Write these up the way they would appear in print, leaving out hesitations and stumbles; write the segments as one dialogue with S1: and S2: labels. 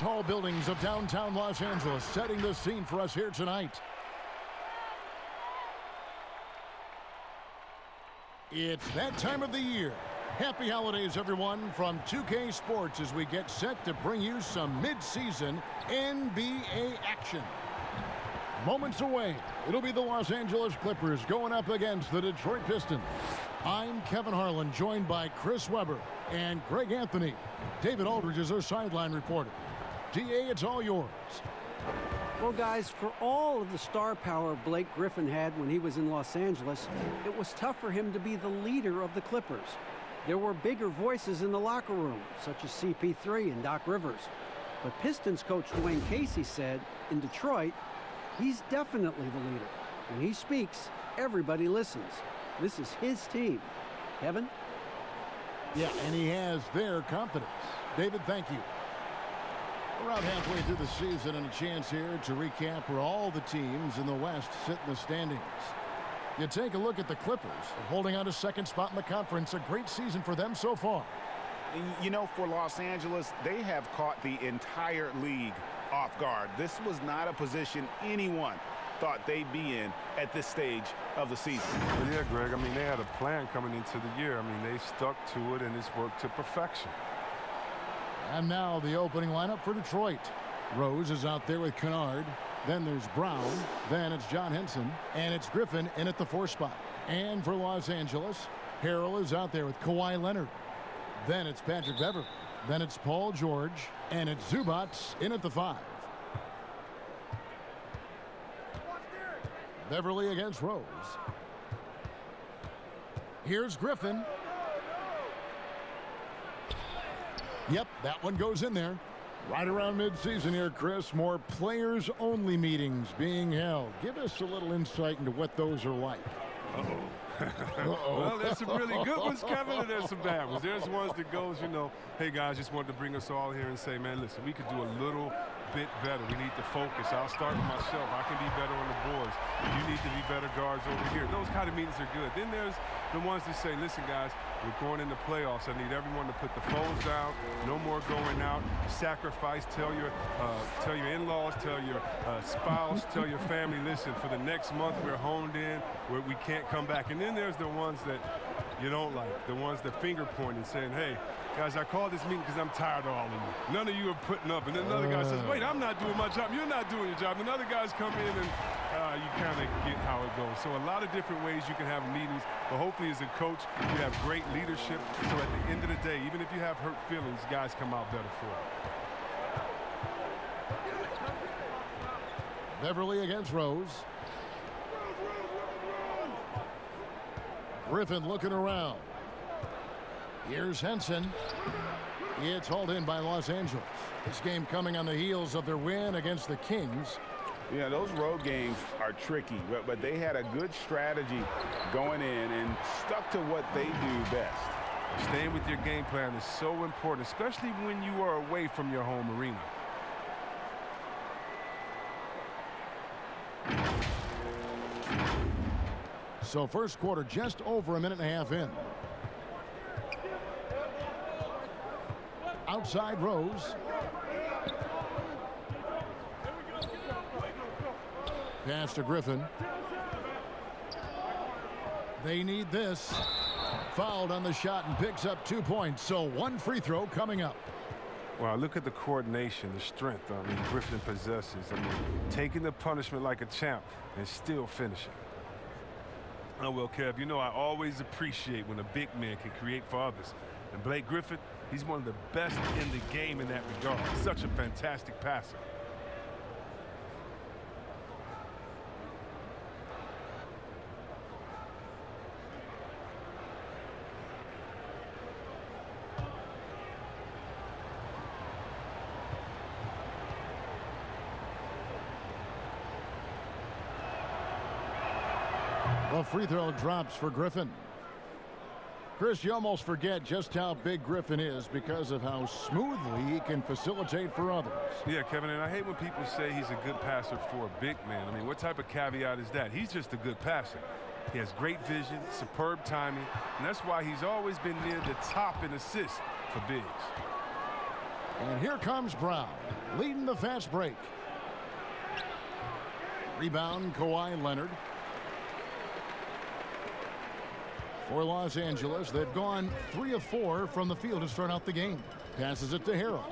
S1: tall buildings of downtown Los Angeles, setting the scene for us here tonight. It's that time of the year. Happy holidays, everyone, from 2K Sports as we get set to bring you some mid-season NBA action. Moments away, it'll be the Los Angeles Clippers going up against the Detroit Pistons. I'm Kevin Harlan, joined by Chris Webber and Greg Anthony. David Aldridge is our sideline reporter. DA, it's all yours.
S2: Well, guys, for all of the star power Blake Griffin had when he was in Los Angeles, it was tough for him to be the leader of the Clippers. There were bigger voices in the locker room, such as CP3 and Doc Rivers. But Pistons coach Dwayne Casey said, in Detroit, he's definitely the leader. When he speaks, everybody listens. This is his team. Kevin?
S1: Yeah, and he has their confidence. David, thank you. Around halfway through the season and a chance here to recap where all the teams in the West sit in the standings. You take a look at the Clippers, holding on to second spot in the conference. A great season for them so far.
S3: You know, for Los Angeles, they have caught the entire league off guard. This was not a position anyone thought they'd be in at this stage of the season.
S4: Well, yeah, Greg, I mean, they had a plan coming into the year. I mean, they stuck to it, and it's worked to perfection.
S1: And now the opening lineup for Detroit. Rose is out there with Kennard. Then there's Brown. Then it's John Henson. And it's Griffin in at the 4 spot. And for Los Angeles, Harrell is out there with Kawhi Leonard. Then it's Patrick Beverley. Then it's Paul George. And it's Zubats in at the 5. Beverley against Rose. Here's Griffin. Yep, that one goes in there. Right around midseason here, Chris, more players-only meetings being held. Give us a little insight into what those are like.
S4: Well, there's some really good ones, Kevin, and there's some bad ones. There's ones that goes, you know, hey, guys, just wanted to bring us all here and say, man, listen, we could do a little bit better. We need to focus. I'll start with myself. I can be better on the boards. You need to be better guards over here. Those kind of meetings are good. Then there's the ones that say, listen, guys, we're going into playoffs. I need everyone to put the phones down. No more going out. Sacrifice. Tell your in-laws, tell your spouse, tell your family, listen, for the next month we're honed in, where we can't come back. And then there's the ones that you don't like, the ones that finger point and saying, hey, guys, I called this meeting because I'm tired of all of you. None of you are putting up. And then another guy says, wait, I'm not doing my job. You're not doing your job. And other guys come in and you kind of get how it goes. So a lot of different ways you can have meetings. But hopefully as a coach, you have great leadership. So at the end of the day, even if you have hurt feelings, guys come out better for it.
S1: Beverley against Rose. Griffin looking around. Here's Henson. It's hauled in by Los Angeles. This game coming on the heels of their win against the Kings.
S3: Yeah, those road games are tricky, but they had a good strategy going in and stuck to what they do best.
S4: Staying with your game plan is so important, especially when you are away from your home arena.
S1: So first quarter just over a minute and a half in. Outside Rose. Pass to Griffin. They need this. Fouled on the shot and picks up 2 points. So one free throw coming up.
S4: Wow, look at the coordination, the strength Griffin possesses. Taking the punishment like a champ and still finishing. Oh, well, Kev, you know I always appreciate when a big man can create for others. And Blake Griffin, he's one of the best in the game in that regard. Such a fantastic passer.
S1: The free throw drops for Griffin. Chris, you almost forget just how big Griffin is because of how smoothly he can facilitate for others.
S4: Yeah, Kevin, and I hate when people say he's a good passer for a big man. I mean, what type of caveat is that? He's just a good passer. He has great vision, superb timing, and that's why he's always been near the top in assists for bigs.
S1: And here comes Brown. leading the fast break. Rebound, Kawhi Leonard. For Los Angeles, they've gone 3 of 4 from the field to start out the game. Passes it to Harrell.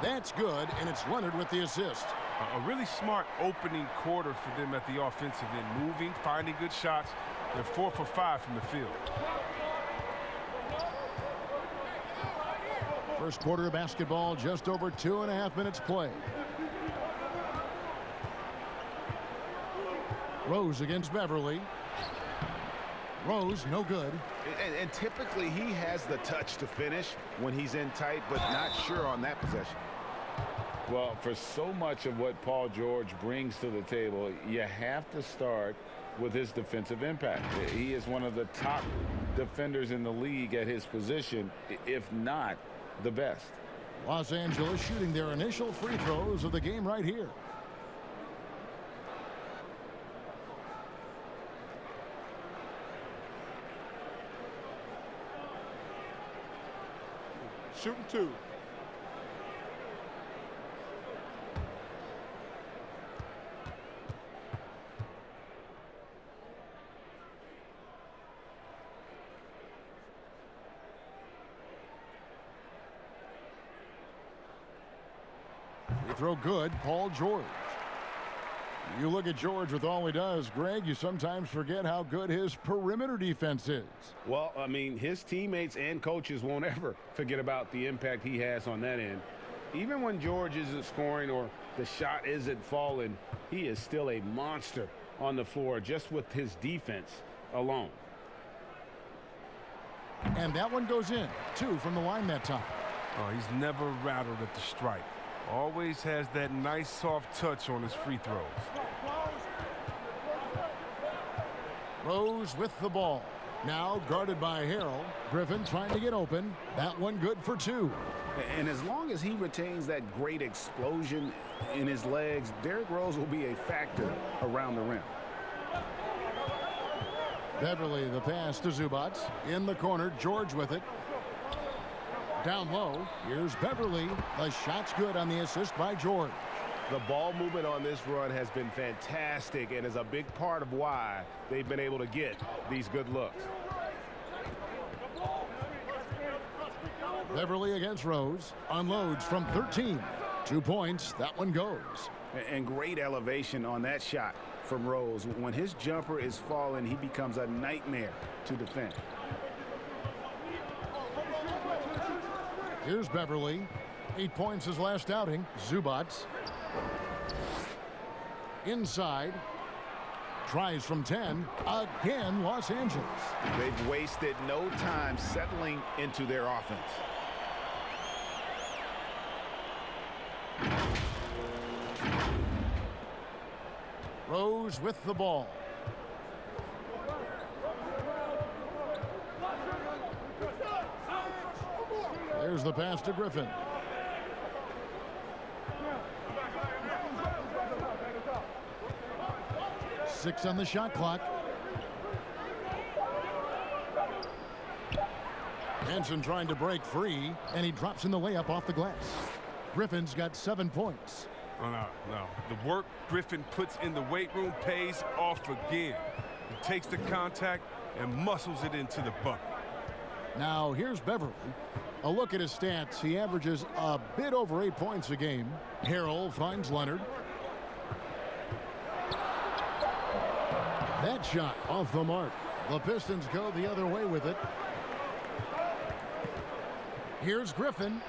S1: That's good, and it's Leonard with the assist.
S4: A really smart opening quarter for them at the offensive end. Moving, finding good shots. They're 4 for 5 from the field.
S1: First quarter of basketball, just over 2.5 minutes play. Rose against Beverly. Rose, no good.
S3: And typically he has the touch to finish when he's in tight, but not sure on that possession.
S5: Well, for so much of what Paul George brings to the table, you have to start with his defensive impact. He is one of the top defenders in the league at his position, if not the best.
S1: Los Angeles shooting their initial free throws of the game right here.
S6: Shooting 2.
S1: Free throw good, Paul George. You look at George with all he does, Greg, you sometimes forget how good his perimeter defense is.
S3: Well, I mean, his teammates and coaches won't ever forget about the impact he has on that end. Even when George isn't scoring or the shot isn't falling, he is still a monster on the floor just with his defense alone.
S1: And that one goes in. 2 from the line that time.
S4: Oh, he's never rattled at the stripe. Always has that nice soft touch on his free throws.
S1: Rose with the ball. Now guarded by Harrell. Griffin trying to get open. That one good for 2.
S3: And as long as he retains that great explosion in his legs, Derrick Rose will be a factor around the rim.
S1: Beverly, the pass to Zubac. In the corner, George with it. Down low, here's Beverly. The shot's good on the assist by George.
S3: The ball movement on this run has been fantastic and is a big part of why they've been able to get these good looks.
S1: Beverly against Rose. Unloads from 13. 2 points. That one goes.
S3: And great elevation on that shot from Rose. When his jumper is falling, he becomes a nightmare to defend.
S1: Here's Beverly. 8 points his last outing. Zubac. Inside. Tries from 10. Again, Los Angeles.
S3: They've wasted no time settling into their offense.
S1: Rose with the ball. There's the pass to Griffin. Six on the shot clock. Hansen trying to break free, and he drops in the layup off the glass. Griffin's got 7 points.
S4: Oh, no. The work Griffin puts in the weight room pays off again. He takes the contact and muscles it into the bucket.
S1: Now here's Beverly. A look at his stats. He averages a bit over 8 points a game. Harrell finds Leonard. That shot off the mark. The Pistons go the other way with it. Here's Griffin.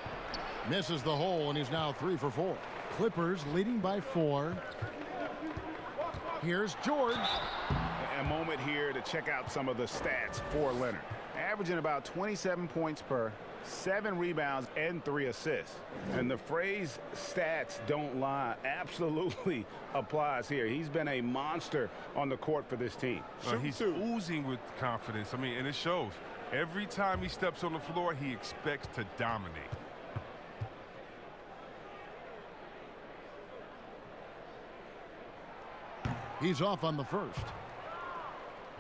S1: Misses the hole, and he's now 3 for 4. Clippers leading by 4. Here's George.
S3: A moment here to check out some of the stats for Leonard. Averaging about 27 points per, 7 rebounds, and 3 assists. And the phrase stats don't lie absolutely applies here. He's been a monster on the court for this team.
S4: He's oozing with confidence. I mean, and it shows. Every time he steps on the floor, he expects to dominate.
S1: He's off on the first.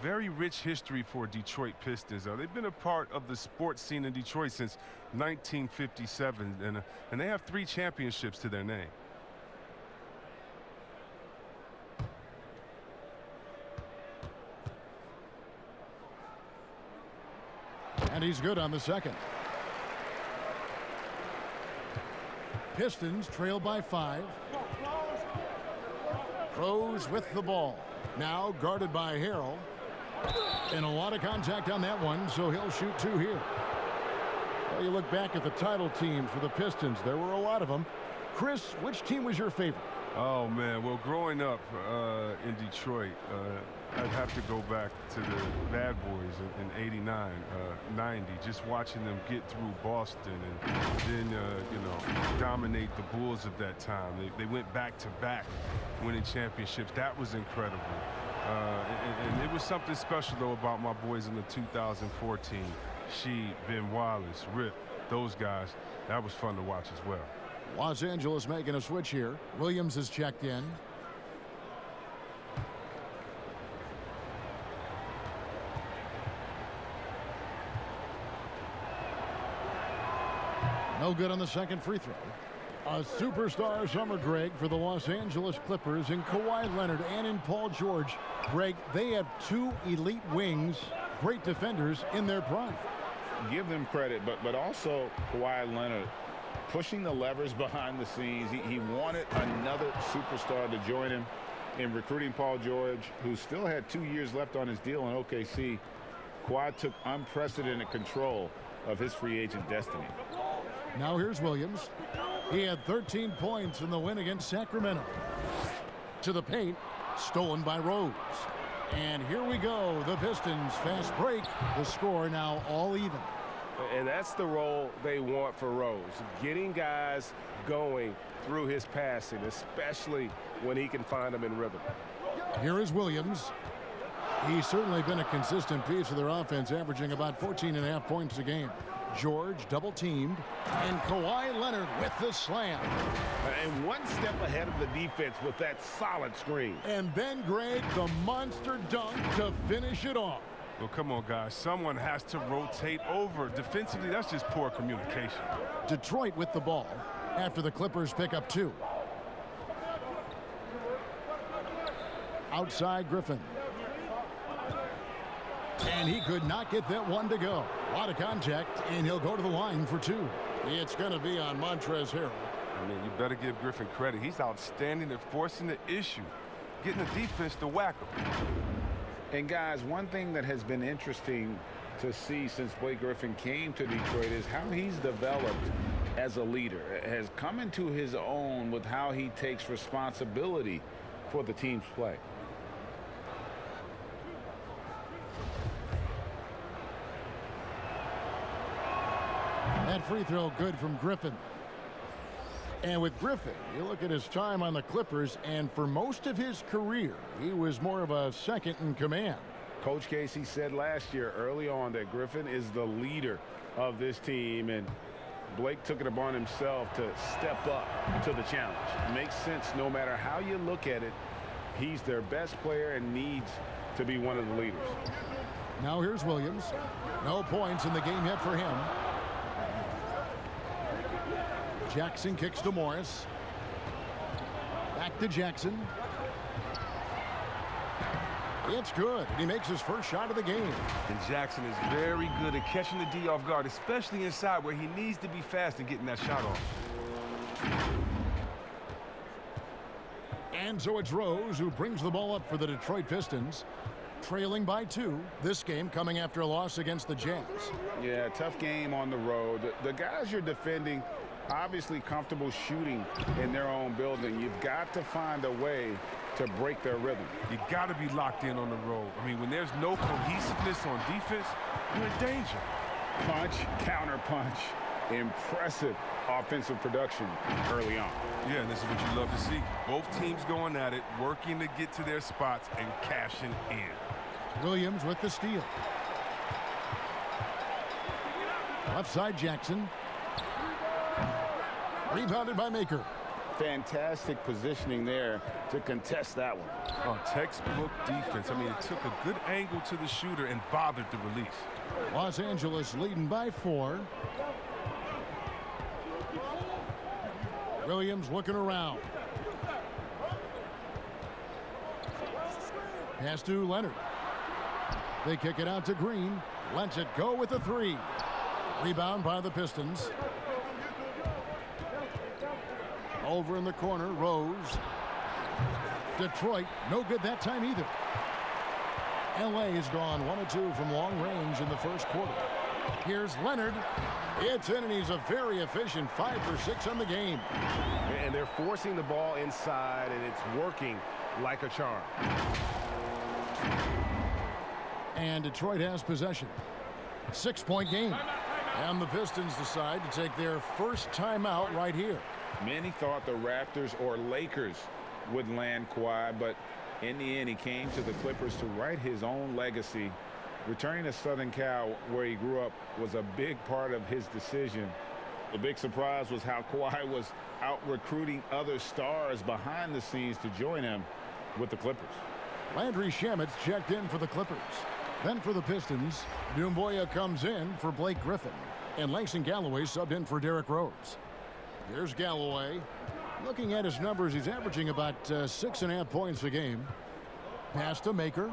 S4: very rich history for Detroit Pistons. They've been a part of the sports scene in Detroit since 1957, and they have 3 championships to their name.
S1: And he's good on the second. Pistons trail by 5. Rose with the ball. Now guarded by Harrell. And a lot of contact on that one, so he'll shoot 2 here. Well, you look back at the title teams for the Pistons. There were a lot of them. Chris, which team was your favorite?
S4: Oh, man. Well, growing up in Detroit, I'd have to go back to the Bad Boys in 89, 90, just watching them get through Boston and then, you know, dominate the Bulls of that time. They went back-to-back winning championships. That was incredible. And it was something special, though, about my boys in the 2014. She, Ben Wallace, Rip, those guys. That was fun to watch as well.
S1: Los Angeles making a switch here. Williams has checked in. No good on the second free throw. A superstar summer, Greg, for the Los Angeles Clippers in Kawhi Leonard and in Paul George. Greg, they have 2 elite wings, great defenders in their prime.
S5: Give them credit, but also Kawhi Leonard pushing the levers behind the scenes. He wanted another superstar to join him in recruiting Paul George, who still had 2 years left on his deal in OKC. Kawhi took unprecedented control of his free agent destiny.
S1: Now here's Williams. He had 13 points in the win against Sacramento. To the paint, stolen by Rose. And here we go, the Pistons fast break. The score now all even.
S6: And that's the role they want for Rose, getting guys going through his passing, especially when he can find them in rhythm.
S1: Here is Williams. He's certainly been a consistent piece of their offense, averaging about 14.5 points a game. George double teamed, and Kawhi Leonard with the slam.
S6: And one step ahead of the defense with that solid screen.
S1: And then, Greg, the monster dunk to finish it off.
S4: Well, come on, guys. Someone has to rotate over. Defensively, that's just poor communication.
S1: Detroit with the ball after the Clippers pick up 2. Outside Griffin. And he could not get that one to go. A lot of contact, and he'll go to the line for 2. It's going to be on Montrezl Harrell.
S4: I mean, you better give Griffin credit. He's outstanding at forcing the issue, getting the defense to whack him.
S5: And, guys, one thing that has been interesting to see since Blake Griffin came to Detroit is how he's developed as a leader, has come into his own with how he takes responsibility for the team's play.
S1: That free throw good from Griffin. And with Griffin, you look at his time on the Clippers, and for most of his career, he was more of a second in command.
S6: Coach Casey said last year early on that Griffin is the leader of this team, and Blake took it upon himself to step up to the challenge. It makes sense no matter how you look at it. He's their best player and needs to be one of the leaders.
S1: Now here's Williams. No points in the game yet for him. Jackson kicks to Morris. Back to Jackson. It's good. He makes his first shot of the game.
S4: And Jackson is very good at catching the D off guard, especially inside where he needs to be fast and getting that shot off.
S1: And so it's Rose who brings the ball up for the Detroit Pistons. Trailing by 2. This game coming after a loss against the Jazz.
S5: Yeah, tough game on the road. The guys you're defending obviously comfortable shooting in their own building. You've got to find a way to break their rhythm.
S4: You got to be locked in on the road. I mean, when there's no cohesiveness on defense, you're in danger.
S5: Punch, counter punch. Impressive offensive production early on.
S4: Yeah, and this is what you love to see. Both teams going at it, working to get to their spots and cashing in.
S1: Williams with the steal. Left side Jackson. Rebounded by Maker.
S5: Fantastic positioning there to contest that one.
S4: Oh, textbook defense. I mean, it took a good angle to the shooter and bothered the release.
S1: Los Angeles leading by 4. Williams looking around. Pass to Leonard. They kick it out to Green. Lets it go with the 3. Rebound by the Pistons. Over in the corner, Rose. Detroit, no good that time either. LA's gone 1 of 2 from long range in the first quarter. Here's Leonard. It's in, and he's a very efficient 5 for 6 on the game.
S6: And they're forcing the ball inside, and it's working like a charm.
S1: And Detroit has possession. 6-point game. And the Pistons decide to take their first timeout right here.
S5: Many thought the Raptors or Lakers would land Kawhi, but in the end, he came to the Clippers to write his own legacy. Returning to Southern Cal, where he grew up, was a big part of his decision. The big surprise was how Kawhi was out recruiting other stars behind the scenes to join him with the Clippers.
S1: Landry Shamet's checked in for the Clippers. Then for the Pistons, Doumbouya comes in for Blake Griffin. And Langston Galloway subbed in for Derrick Rose. Here's Galloway. Looking at his numbers, he's averaging about 6.5 points a game. Pass to Maker.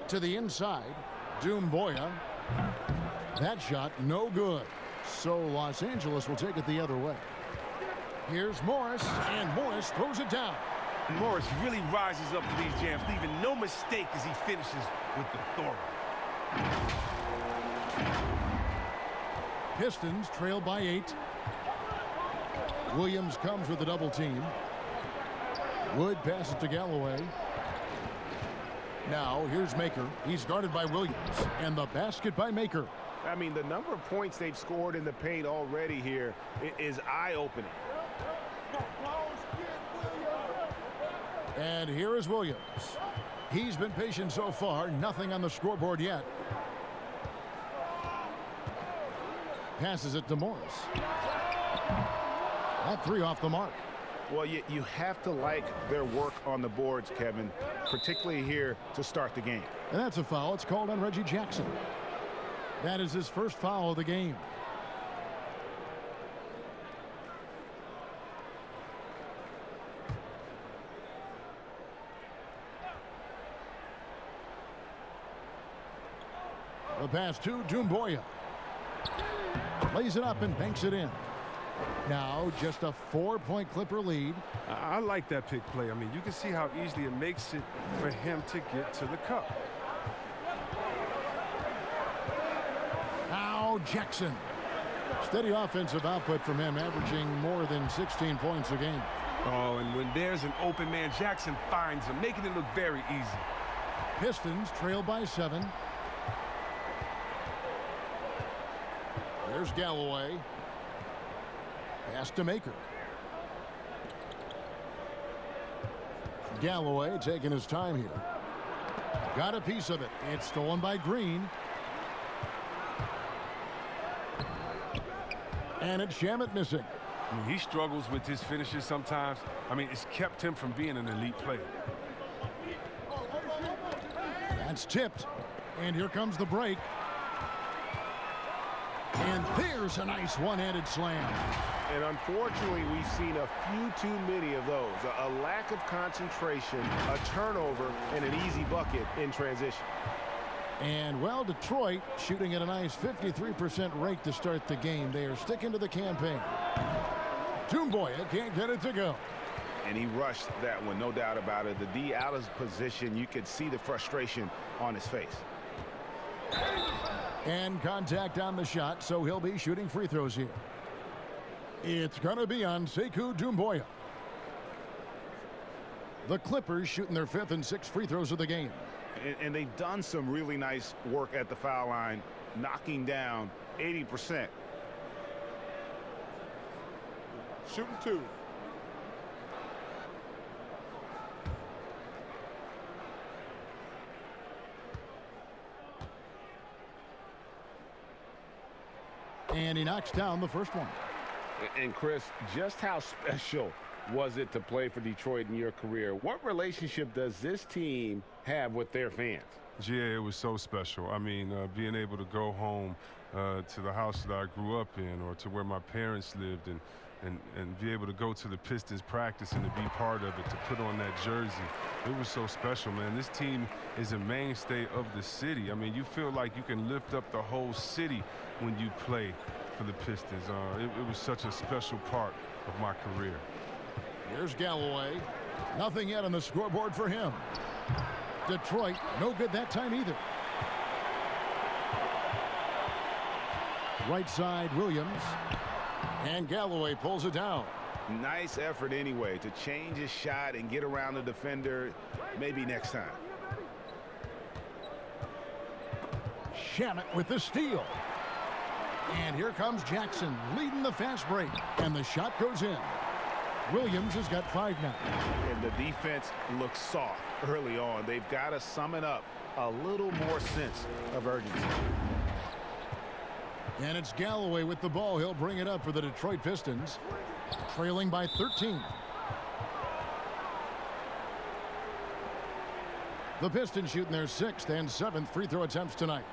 S1: To the inside, Doumbouya. That shot, no good. So Los Angeles will take it the other way. Here's Morris, and Morris throws it down.
S4: Morris really rises up to these jams, leaving no mistake as he finishes with authority.
S1: Pistons trail by 8. Williams comes with a double team. Wood passes to Galloway. Now here's Maker. He's guarded by Williams, and the basket by Maker.
S6: I mean, the number of points they've scored in the paint already here is eye-opening.
S1: And here is Williams. He's been patient so far. Nothing on the scoreboard yet. Passes it to Morris. That 3 off the mark.
S6: Well, you have to like their work on the boards, Kevin, particularly here to start the game.
S1: And that's a foul. It's called on Reggie Jackson. That is his first foul of the game. The pass to Doumbouya. Lays it up and banks it in. Now just a 4-point Clipper lead.
S4: I like that pick play. I mean, you can see how easily it makes it for him to get to the cup.
S1: Now Jackson. Steady offensive output from him, averaging more than 16 points a game.
S4: Oh, and when there's an open man, Jackson finds him, making it look very easy.
S1: Pistons trail by 7. There's Galloway. Pass to Maker. Galloway taking his time here. Got a piece of it. It's stolen by Green. And it's Shamet missing.
S4: I mean, he struggles with his finishes sometimes. I mean, it's kept him from being an elite player.
S1: That's tipped. And here comes the break. And there's a nice one-handed slam.
S6: And unfortunately, we've seen a few too many of those. A lack of concentration, a turnover, and an easy bucket in transition.
S1: And, well, Detroit shooting at a nice 53% rate to start the game. They are sticking to the campaign. Doumbouya can't get it to go.
S6: And he rushed that one, no doubt about it. The D out of position, you could see the frustration on his face.
S1: And contact on the shot, so he'll be shooting free throws here. It's going to be on Sekou Doumbouya. The Clippers shooting their 5th and 6th free throws of the game.
S6: And they've done some really nice work at the foul line, knocking down 80%. Shooting 2.
S1: And he knocks down the first one.
S6: And Chris, just how special was it to play for Detroit in your career? What relationship does this team have with their fans?
S4: Yeah, it was so special. I mean, being able to go home to the house that I grew up in, or to where my parents lived, and be able to go to the Pistons practice and to be part of it, to put on that jersey. It was so special, man. This team is a mainstay of the city. I mean, you feel like you can lift up the whole city when you play for the Pistons. It was such a special part of my career.
S1: Here's Galloway. Nothing yet on the scoreboard for him. Detroit, no good that time either. Right side, Williams. And Galloway pulls it down.
S3: Nice effort anyway to change his shot and get around the defender. Maybe next time.
S1: Shamet with the steal. And here comes Jackson leading the fast break. And the shot goes in. Williams has got 5 now.
S3: And the defense looks soft early on. They've got to summon up a little more sense of urgency.
S1: And it's Galloway with the ball. He'll bring it up for the Detroit Pistons, trailing by 13. The Pistons shooting their 6th and 7th free throw attempts tonight.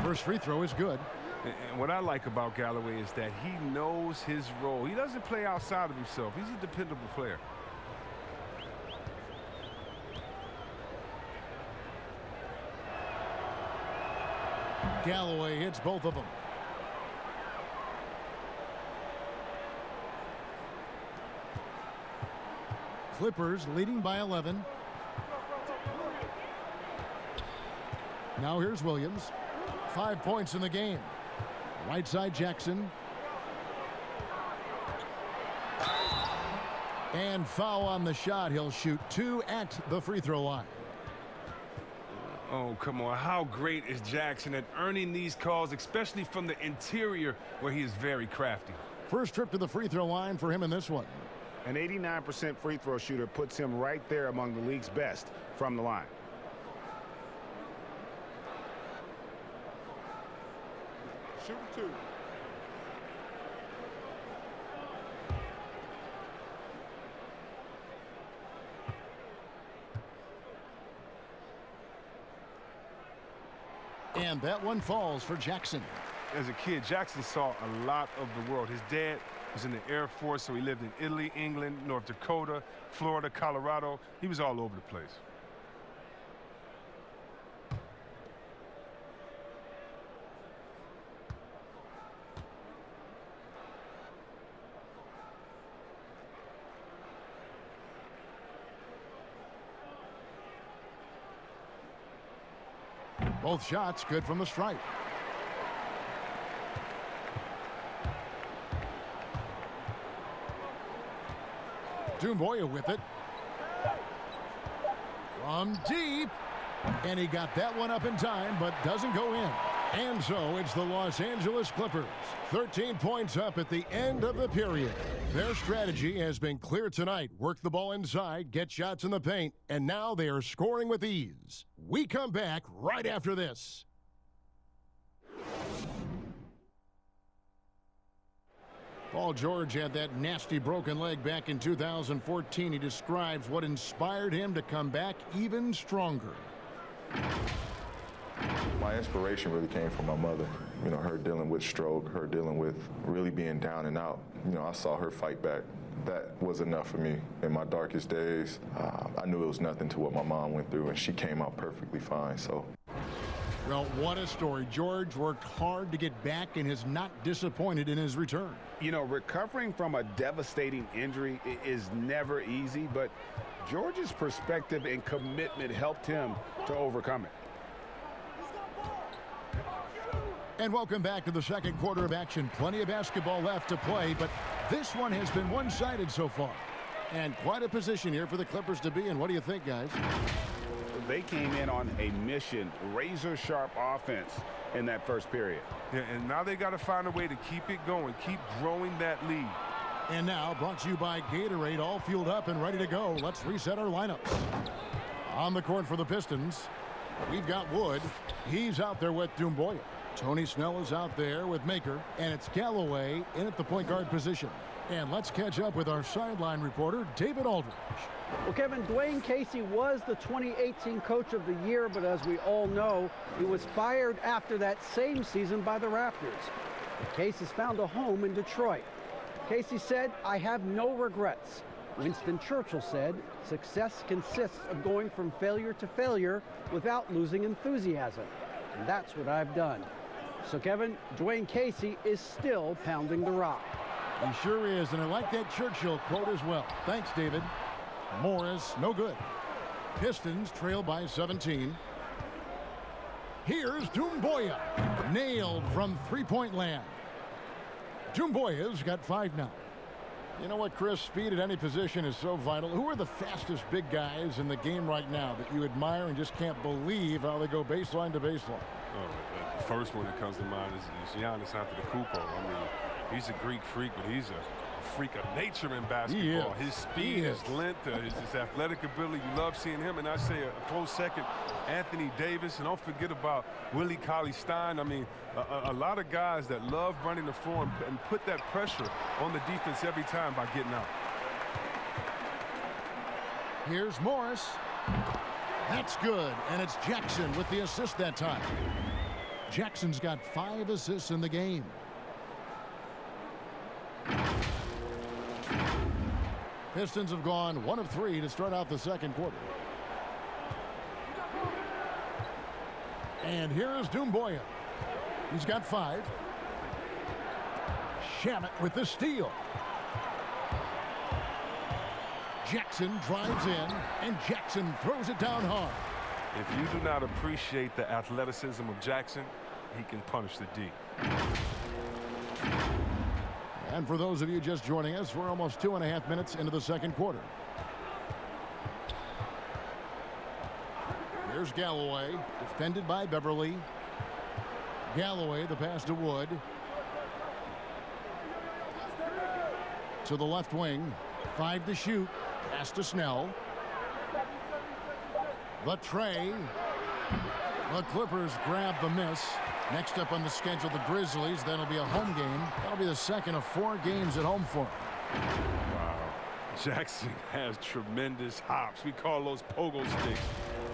S1: First free throw is good.
S4: And what I like about Galloway is that he knows his role. He doesn't play outside of himself. He's a dependable player.
S1: Galloway hits both of them. Clippers leading by 11. Now here's Williams. 5 points in the game. Right side Jackson. And foul on the shot. He'll shoot 2 at the free throw line.
S4: Oh, come on. How great is Jackson at earning these calls, especially from the interior where he is very crafty.
S1: First trip to the free throw line for him in this one.
S3: An 89% free throw shooter puts him right there among the league's best from the line.
S6: Shoot 2.
S1: And that one falls for Jackson.
S4: As a kid, Jackson saw a lot of the world. His dad was in the Air Force, so he lived in Italy, England, North Dakota, Florida, Colorado. He was all over the place.
S1: Both shots good from the stripe. Dumboya with it. From deep. And he got that one up in time, but doesn't go in. And so it's the Los Angeles Clippers. 13 points up at the end of the period. Their strategy has been clear tonight. Work the ball inside, get shots in the paint, and now they are scoring with ease. We come back right after this. Paul George had that nasty broken leg back in 2014. He describes what inspired him to come back even stronger.
S7: My inspiration really came from my mother. You know, her dealing with stroke, her dealing with really being down and out. You know, I saw her fight back. That was enough for me in my darkest days. I knew it was nothing to what my mom went through, and she came out perfectly fine, so.
S1: Well, what a story. George worked hard to get back and is not disappointed in his return.
S3: You know, recovering from a devastating injury is never easy, but George's perspective and commitment helped him to overcome it.
S1: And welcome back to the second quarter of action. Plenty of basketball left to play, but this one has been one-sided so far. And quite a position here for the Clippers to be in. What do you think, guys?
S6: they came in on a mission, razor-sharp offense in that first period.
S4: Yeah, and now they got to find a way to keep it going, keep growing that lead.
S1: And now, brought to you by Gatorade, all fueled up and ready to go. Let's reset our lineups. On the court for the Pistons, we've got Wood. He's out there with Doumbouya. Tony Snell is out there with Maker, and it's Galloway in at the point guard position. And let's catch up with our sideline reporter, David Aldridge.
S2: Well, Kevin, Dwayne Casey was the 2018 Coach of the Year, but as we all know, he was fired after that same season by the Raptors. The Case has found a home in Detroit. Casey said, "I have no regrets." Winston Churchill said, "Success consists of going from failure to failure without losing enthusiasm. And that's what I've done." So, Kevin, Dwayne Casey is still pounding the rock.
S1: He sure is, and I like that Churchill quote as well. Thanks, David. Morris, no good. Pistons trail by 17. Here's Doumbouya, nailed from three-point land. Doumbouya's got 5 now. You know what, Chris? Speed at any position is so vital. Who are the fastest big guys in the game right now that you admire and just can't believe how they go baseline to baseline?
S4: Oh, the first one that comes to mind is Giannis Antetokounmpo. I mean, he's a Greek freak, but he's a freak of nature in basketball. His speed, his length, his athletic ability. You love seeing him. And I say a close second, Anthony Davis. And don't forget about Willie Cauley-Stein. I mean, a lot of guys that love running the floor and put that pressure on the defense every time by getting out.
S1: Here's Morris. That's good. And it's Jackson with the assist that time. Jackson's got 5 assists in the game. Pistons have gone 1 of 3 to start out the second quarter. And here is Doumbouya. He's got 5. Shamet with the steal. Jackson drives in, and Jackson throws it down hard.
S4: If you do not appreciate the athleticism of Jackson, he can punish the D.
S1: And for those of you just joining us, we're almost 2.5 minutes into the second quarter. Here's Galloway, defended by Beverly. Galloway, the pass to Wood. To the left wing. 5 to shoot. Pass to Snell. The tray. The Clippers grab the miss. Next up on the schedule, the Grizzlies. That'll be a home game. That'll be the second of 4 games at home for him.
S4: Wow. Jackson has tremendous hops. We call those pogo sticks,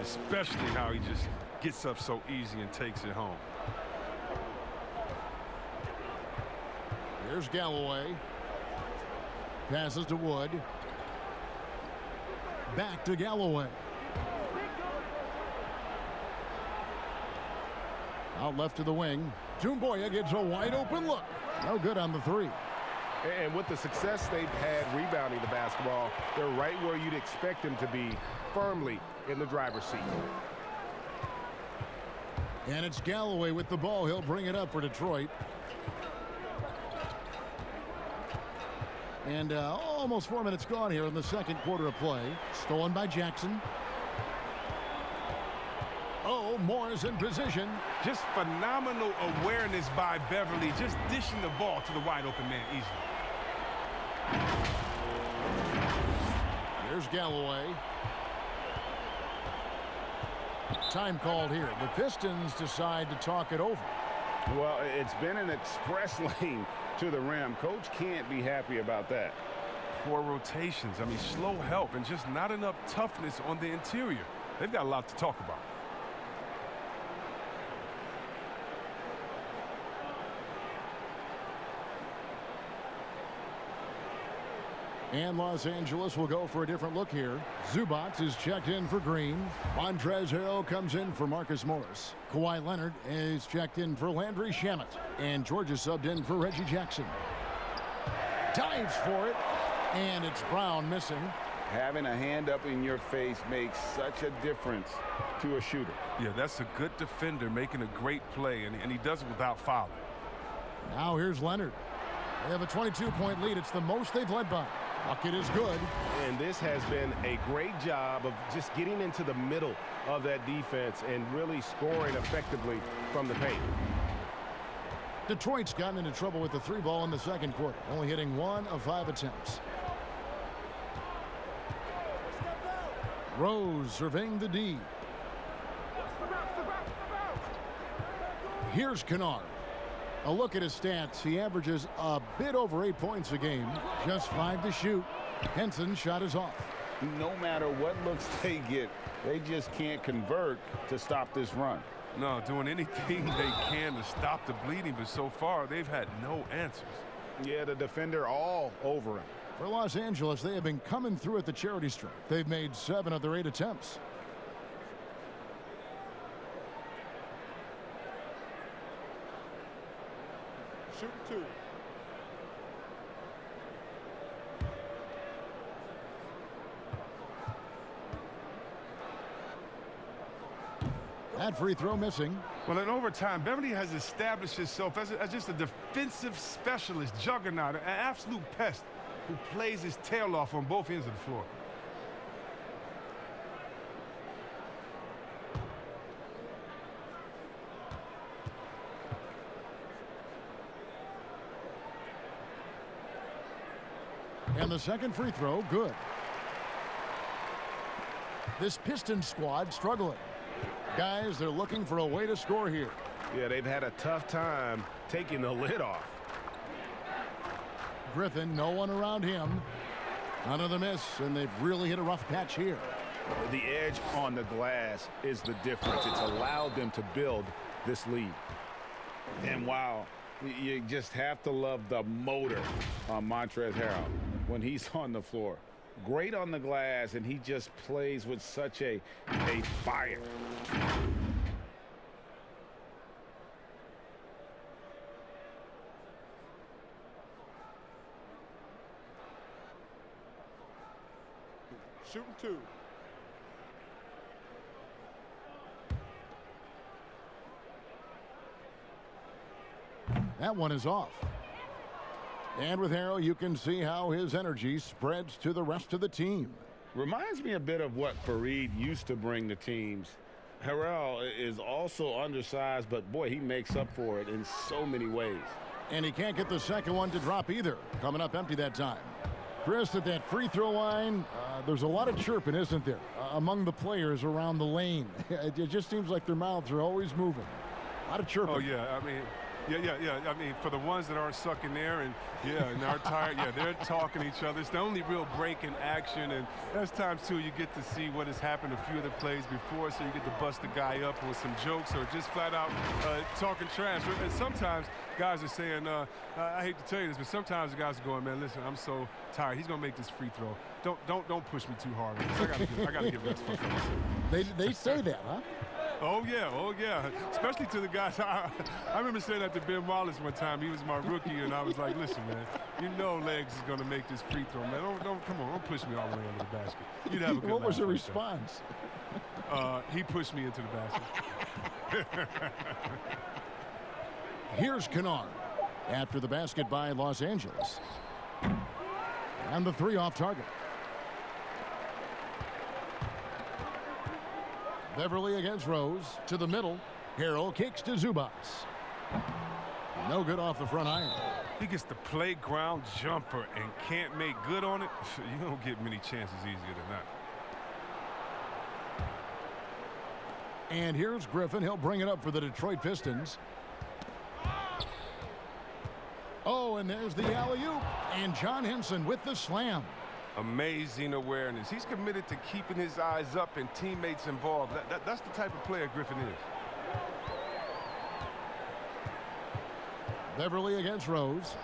S4: especially how he just gets up so easy and takes it home.
S1: Here's Galloway. Passes to Wood. Back to Galloway. Out left to the wing. Doumbouya gets a wide open look. No good on the 3.
S6: And with the success they've had rebounding the basketball, they're right where you'd expect them to be, firmly in the driver's seat.
S1: And it's Galloway with the ball. He'll bring it up for Detroit. And almost 4 minutes gone here in the second quarter of play. Stolen by Jackson. Oh, Morris in position.
S4: Just phenomenal awareness by Beverly, just dishing the ball to the wide open man easily.
S1: Here's Galloway. Time called here. The Pistons decide to talk it over.
S6: Well, it's been an express lane to the rim. Coach can't be happy about that.
S4: Poor rotations. I mean, slow help and just not enough toughness on the interior. They've got a lot to talk about.
S1: And Los Angeles will go for a different look here. Zubac is checked in for Green. Montrezl Harrell comes in for Marcus Morris. Kawhi Leonard is checked in for Landry Shamet. And Georgia subbed in for Reggie Jackson. Dives for it. And it's Brown missing.
S6: Having a hand up in your face makes such a difference to a shooter.
S4: Yeah, that's a good defender making a great play, and he does it without fouling.
S1: Now here's Leonard. They have a 22-point lead. It's the most they've led by. Bucket is good.
S6: And this has been a great job of just getting into the middle of that defense and really scoring effectively from the paint.
S1: Detroit's gotten into trouble with the 3 ball in the second quarter, only hitting 1 of 5 attempts. Rose surveying the D. Here's Kennard. A look at his stats. He averages a bit over 8 points a game, just 5 to shoot. Henson's shot is off.
S5: No matter what looks they get, they just can't convert to stop this run.
S4: No, doing anything they can to stop the bleeding, but so far they've had no answers.
S6: Yeah, the defender all over him.
S1: For Los Angeles, they have been coming through at the charity stripe. They've made 7 of their 8 attempts.
S6: Shoot 2.
S1: That free throw missing.
S4: Well, in overtime, Beverly has established himself as just a defensive specialist, juggernaut, an absolute pest who plays his tail off on both ends of the floor.
S1: And the second free throw, good. This Pistons squad struggling. Guys, they're looking for a way to score here.
S6: Yeah, they've had a tough time taking the lid off.
S1: Griffin, no one around him. Another miss, and they've really hit a rough patch here.
S6: The edge on the glass is the difference. It's allowed them to build this lead.
S5: And wow, you just have to love the motor on Montrezl Harrell when he's on the floor. Great on the glass, and he just plays with such a fire.
S6: Shooting 2.
S1: That one is off. And with Harrell, you can see how his energy spreads to the rest of the team.
S5: Reminds me a bit of what Fareed used to bring to teams. Harrell is also undersized, but boy, he makes up for it in so many ways.
S1: And he can't get the second one to drop either. Coming up empty that time. Chris, at that free throw line, there's a lot of chirping, isn't there, among the players around the lane. It just seems like their mouths are always moving. A lot of chirping.
S4: Oh, yeah, I mean... Yeah. I mean, for the ones that aren't sucking there and are tired, they're talking to each other. It's the only real break in action, and there's times, too, you get to see what has happened a few of the plays before, so you get to bust the guy up with some jokes or just flat out talking trash. And sometimes guys are saying, I hate to tell you this, but sometimes the guys are going, man, listen, I'm so tired. He's going to make this free throw. Don't push me too hard. I got to give this for
S1: They say that, huh?
S4: Oh, yeah. Especially to the guys. I remember saying that to Ben Wallace one time. He was my rookie, and I was like, listen, man, you know Legs is going to make this free throw, man. Don't push me all the way under the basket. You'd have a good
S1: What was the
S4: right
S1: response?
S4: He pushed me into the basket.
S1: Here's Kennard after the basket by Los Angeles. And the 3 off target. Beverly against Rose to the middle. Harrell kicks to Zubac. No good off the front iron.
S4: He gets the playground jumper and can't make good on it. You don't get many chances easier than that.
S1: And here's Griffin. He'll bring it up for the Detroit Pistons. Oh, and there's the alley-oop. And John Henson with the slam.
S4: Amazing awareness. He's committed to keeping his eyes up and teammates involved. That's the type of player Griffin is.
S1: Beverly against Rose.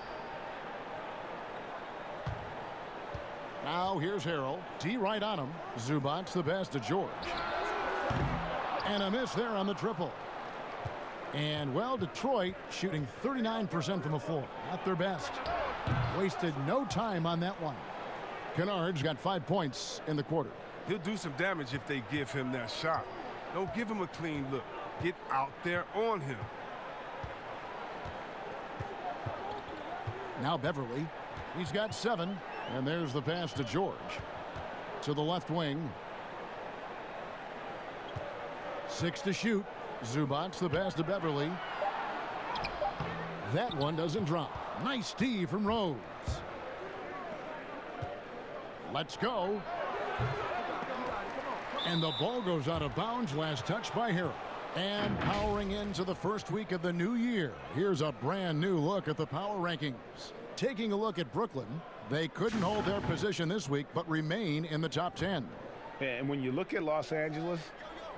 S1: Now here's Harrell. D right on him. Zubac the pass to George. And a miss there on the triple. And, well, Detroit shooting 39% from the floor. Not their best. Wasted no time on that one. Kennard's got 5 points in the quarter.
S4: He'll do some damage if they give him that shot. Don't give him a clean look. Get out there on him.
S1: Now Beverly. He's got 7. And there's the pass to George. To the left wing. 6 to shoot. Zubac, the pass to Beverly. That one doesn't drop. Nice D from Rose. Let's go. And the ball goes out of bounds. Last touch by Harrell. And powering into the first week of the new year, here's a brand new look at the power rankings. Taking a look at Brooklyn, they couldn't hold their position this week, but remain in the top 10.
S6: And when you look at Los Angeles,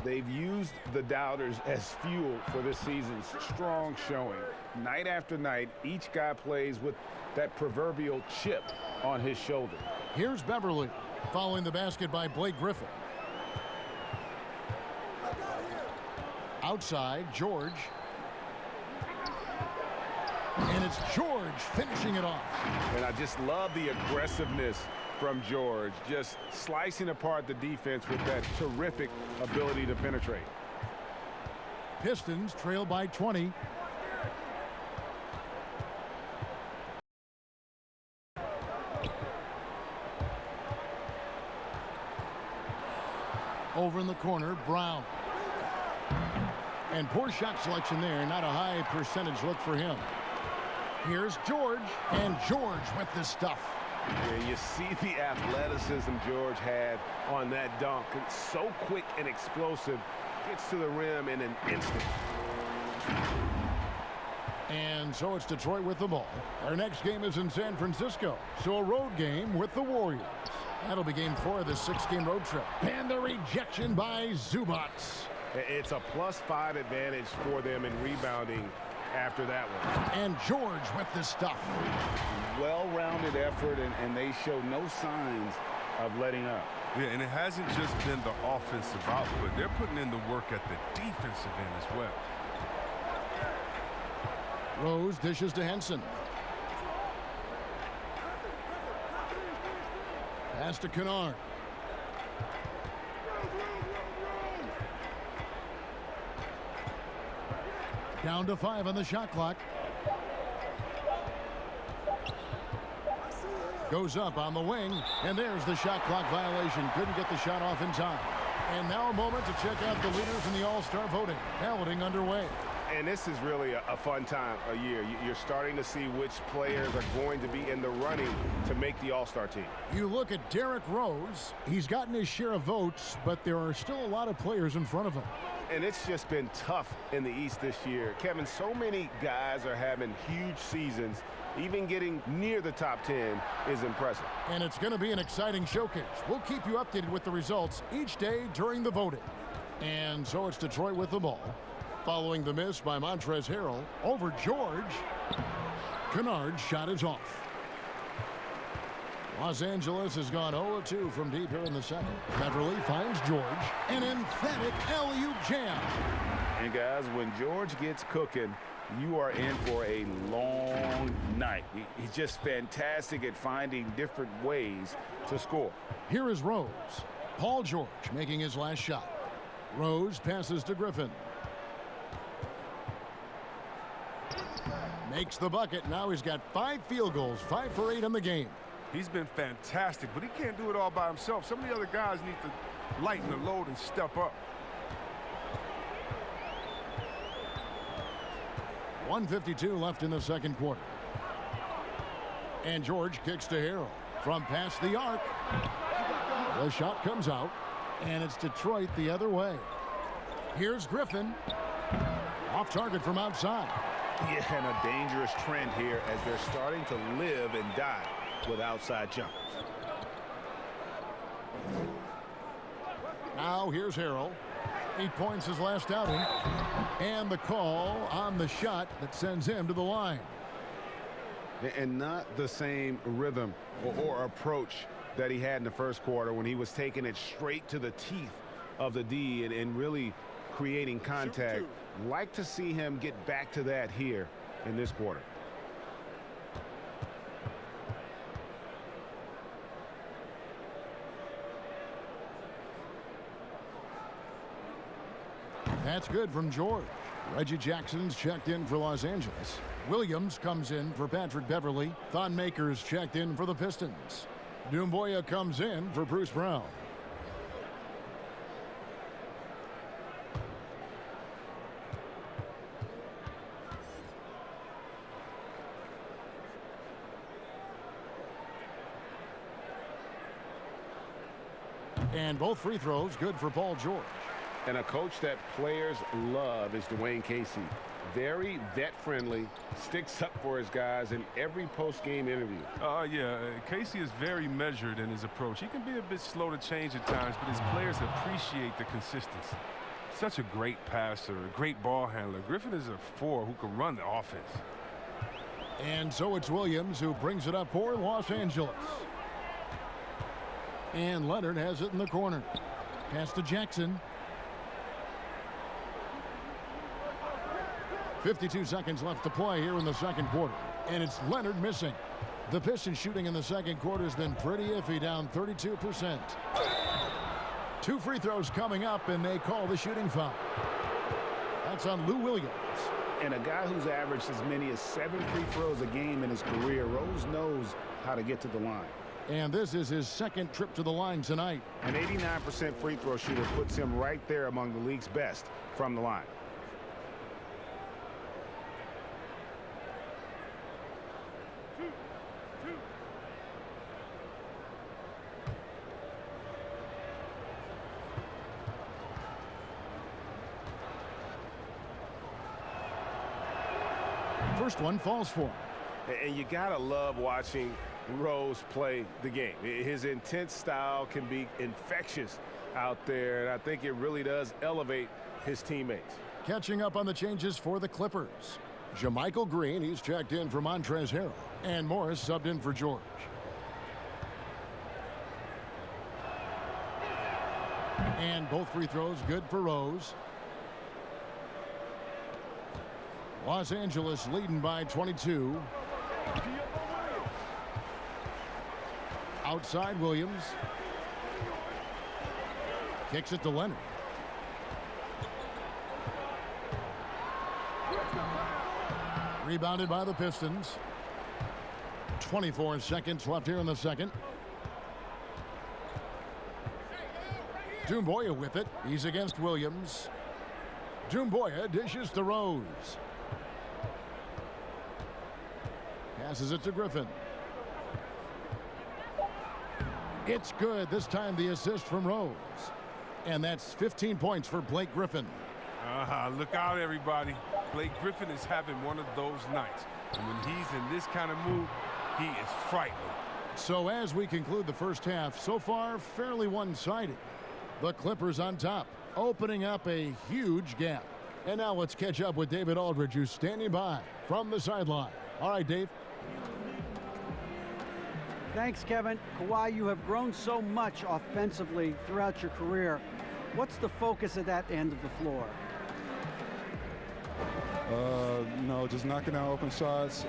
S6: they've used the doubters as fuel for this season's strong showing. Night after night, each guy plays with that proverbial chip on his shoulder.
S1: Here's Beverly, following the basket by Blake Griffin. Outside, George. And it's George finishing it off.
S6: And I just love the aggressiveness from George, just slicing apart the defense with that terrific ability to penetrate.
S1: Pistons trail by 20. Over in the corner, Brown. And poor shot selection there. Not a high percentage look for him. Here's George. And George with the stuff.
S6: Yeah, you see the athleticism George had on that dunk. It's so quick and explosive. Gets to the rim in an instant.
S1: And so it's Detroit with the ball. Our next game is in San Francisco. So a road game with the Warriors. That'll be game 4 of this 6-game road trip. And the rejection by Zubac.
S6: It's a +5 advantage for them in rebounding after that one.
S1: And George with the stuff.
S6: Well-rounded effort, and they show no signs of letting up.
S4: Yeah, and it hasn't just been the offensive output. They're putting in the work at the defensive end as well.
S1: Rose dishes to Henson. Pass to Kennard. Down to 5 on the shot clock. Goes up on the wing, and there's the shot clock violation. Couldn't get the shot off in time. And now a moment to check out the leaders in the All-Star voting. Balloting underway.
S6: And this is really a fun time of year. You're starting to see which players are going to be in the running to make the All-Star team.
S1: You look at Derrick Rose. He's gotten his share of votes, but there are still a lot of players in front of him.
S6: And it's just been tough in the East this year. Kevin, so many guys are having huge seasons. Even getting near the top 10 is impressive.
S1: And it's going to be an exciting showcase. We'll keep you updated with the results each day during the voting. And so it's Detroit with the ball. Following the miss by Montrezl Harrell over George. Kennard's shot is off. Los Angeles has gone 0-2 from deep here in the second. Beverly finds George. An emphatic alley-oop jam.
S6: And guys, when George gets cooking, you are in for a long night. He's just fantastic at finding different ways to score.
S1: Here is Rose. Paul George making his last shot. Rose passes to Griffin. Makes the bucket. Now he's got 5 field goals, 5 for 8 in the game.
S4: He's been fantastic, but he can't do it all by himself. Some of the other guys need to lighten the load and step up.
S1: 1:52 left in the second quarter. And George kicks to Harrell from past the arc. The shot comes out, and it's Detroit the other way. Here's Griffin. Off target from outside.
S6: Yeah, and a dangerous trend here as they're starting to live and die with outside jumpers.
S1: Now here's Harrell. 8 points his last outing. And the call on the shot that sends him to the line.
S6: And not the same rhythm or approach that he had in the first quarter when he was taking it straight to the teeth of the D and really creating contact. Like to see him get back to that here in this quarter.
S1: That's good from George. Reggie Jackson's checked in for Los Angeles. Williams comes in for Patrick Beverly. Thon Maker's checked in for the Pistons. Dumboya comes in for Bruce Brown. And both free throws good for Paul George.
S6: And a coach that players love is Dwayne Casey. Very vet-friendly, sticks up for his guys in every post-game interview.
S4: Yeah, Casey is very measured in his approach. He can be a bit slow to change at times, but his players appreciate the consistency. Such a great passer, a great ball handler. Griffin is a 4 who can run the offense.
S1: And so it's Williams who brings it up for Los Angeles. And Leonard has it in the corner. Pass to Jackson. 52 seconds left to play here in the second quarter. And it's Leonard missing. The Pistons shooting in the second quarter has been pretty iffy, down 32%. 2 free throws coming up, and they call the shooting foul. That's on Lou Williams.
S3: And a guy who's averaged as many as 7 free throws a game in his career, Rose knows how to get to the line.
S1: And this is his second trip to the line tonight.
S3: An 89% free throw shooter puts him right there among the league's best from the line.
S1: First one falls for him.
S6: And you gotta love watching Rose play the game. His intense style can be infectious out there, and I think it really does elevate his teammates.
S1: Catching up on the changes for the Clippers. Jermichael Green, he's checked in for Montrezl Harrell. And Morris subbed in for George. And both free throws good for Rose. Los Angeles leading by 22. Outside Williams. Kicks it to Leonard. Rebounded by the Pistons. 24 seconds left here in the second. Dumboya with it. He's against Williams. Dumboya dishes to Rose. Passes it to Griffin. It's good. This time the assist from Rose. And that's 15 points for Blake Griffin.
S4: Look out, everybody. Blake Griffin is having one of those nights. And when he's in this kind of mood, he is frightening.
S1: So as we conclude the first half, so far fairly one-sided. The Clippers on top, opening up a huge gap. And now let's catch up with David Aldridge, who's standing by from the sideline. All right, Dave.
S2: Thanks, Kevin. Kawhi, you have grown so much offensively throughout your career. What's the focus at that end of the floor?
S8: Just knocking down open shots,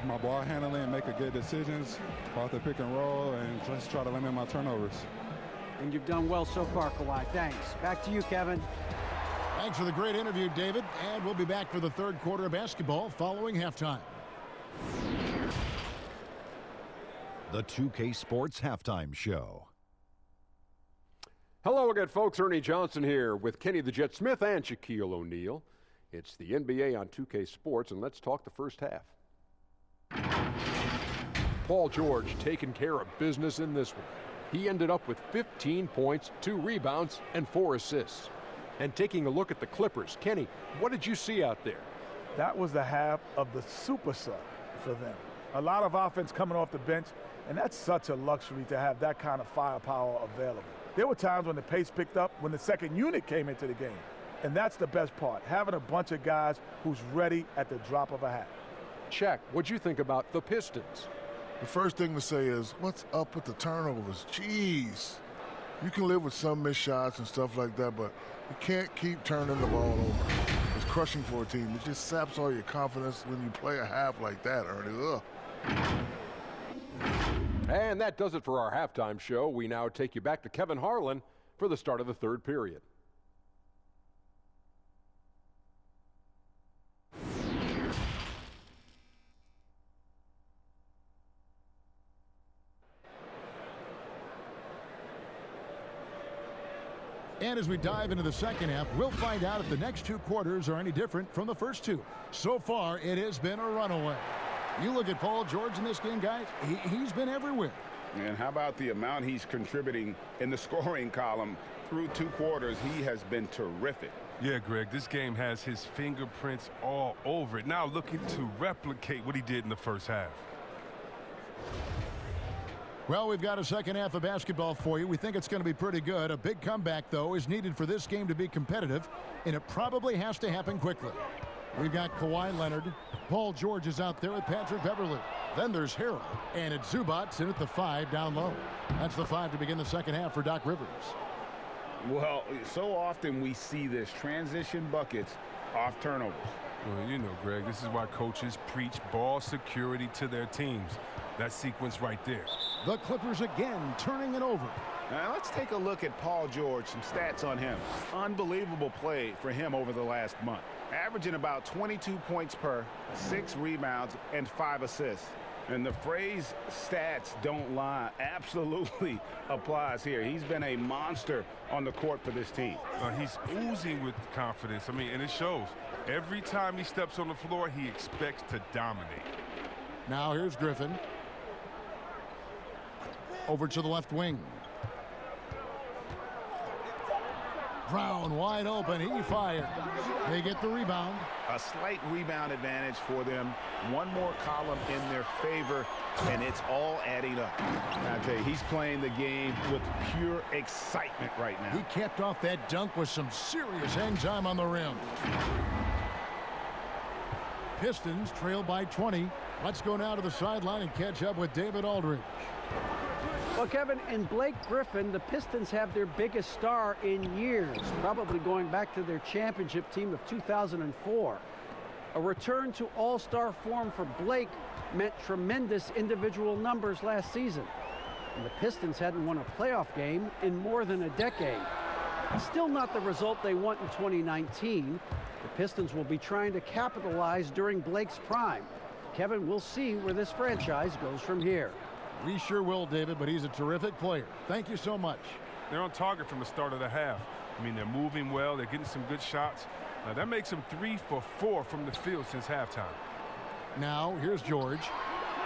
S8: my ball handling, making good decisions off the pick and roll, and just try to limit my turnovers.
S2: And you've done well so far, Kawhi. Thanks. Back to you, Kevin.
S1: Thanks for the great interview, David. And we'll be back for the third quarter of basketball following halftime.
S9: The 2K Sports Halftime Show.
S10: Hello again, folks. Ernie Johnson here with Kenny the Jet Smith and Shaquille O'Neal. It's the NBA on 2K Sports, and let's talk the first half. Paul George taking care of business in this one. He ended up with 15 points, 2 rebounds, and 4 assists. And taking a look at the Clippers, Kenny, what did you see out there?
S11: That was the half of the super sub for them. A lot of offense coming off the bench, and that's such a luxury to have that kind of firepower available. There were times when the pace picked up when the second unit came into the game. And that's the best part, having a bunch of guys who's ready at the drop of a hat.
S10: Shaq, what'd you think about the Pistons?
S12: The first thing to say is, what's up with the turnovers? Jeez. You can live with some missed shots and stuff like that, but you can't keep turning the ball over. It's crushing for a team. It just saps all your confidence when you play a half like that, Ernie. Ugh.
S10: And that does it for our halftime show. We now take you back to Kevin Harlan for the start of the third period.
S1: And as we dive into the second half, we'll find out if the next two quarters are any different from the first two. So far, it has been a runaway. You look at Paul George in this game, guys, he's been everywhere.
S3: And how about the amount he's contributing in the scoring column through two quarters? He has been terrific.
S4: Yeah, Greg, this game has his fingerprints all over it. Now looking to replicate what he did in the first half.
S1: Well, we've got a second half of basketball for you. We think it's going to be pretty good. A big comeback, though, is needed for this game to be competitive, and it probably has to happen quickly. We've got Kawhi Leonard. Paul George is out there with Patrick Beverley. Then there's Harrell, and it's Zubats in at the 5 down low. That's the 5 to begin the second half for Doc Rivers.
S3: Well, so often we see this transition buckets off turnovers.
S4: Well, you know, Greg, this is why coaches preach ball security to their teams. That sequence right there.
S1: The Clippers again turning it over.
S3: Now let's take a look at Paul George, some stats on him. Unbelievable play for him over the last month. Averaging about 22 points per, 6 rebounds, and 5 assists. And the phrase stats don't lie absolutely applies here. He's been a monster on the court for this team.
S4: He's oozing with confidence. I mean, and it shows. Every time he steps on the floor, he expects to dominate.
S1: Now here's Griffin. Over to the left wing. Brown wide open. He fired. They get the rebound.
S3: A slight rebound advantage for them. One more column in their favor, and it's all adding up. I tell you, he's playing the game with pure excitement right now.
S1: He capped off that dunk with some serious hang time on the rim. Pistons trail by 20. Let's go now to the sideline and catch up with David Aldridge.
S2: Well, Kevin, in Blake Griffin, the Pistons have their biggest star in years, probably going back to their championship team of 2004. A return to all-star form for Blake meant tremendous individual numbers last season. And the Pistons hadn't won a playoff game in more than a decade. Still not the result they want in 2019. The Pistons will be trying to capitalize during Blake's prime. Kevin, we'll see where this franchise goes from here.
S1: We sure will, David, but he's a terrific player. Thank you so much.
S4: They're on target from the start of the half. I mean, they're moving well. They're getting some good shots. That makes them 3 for 4 from the field since halftime.
S1: Now, here's George.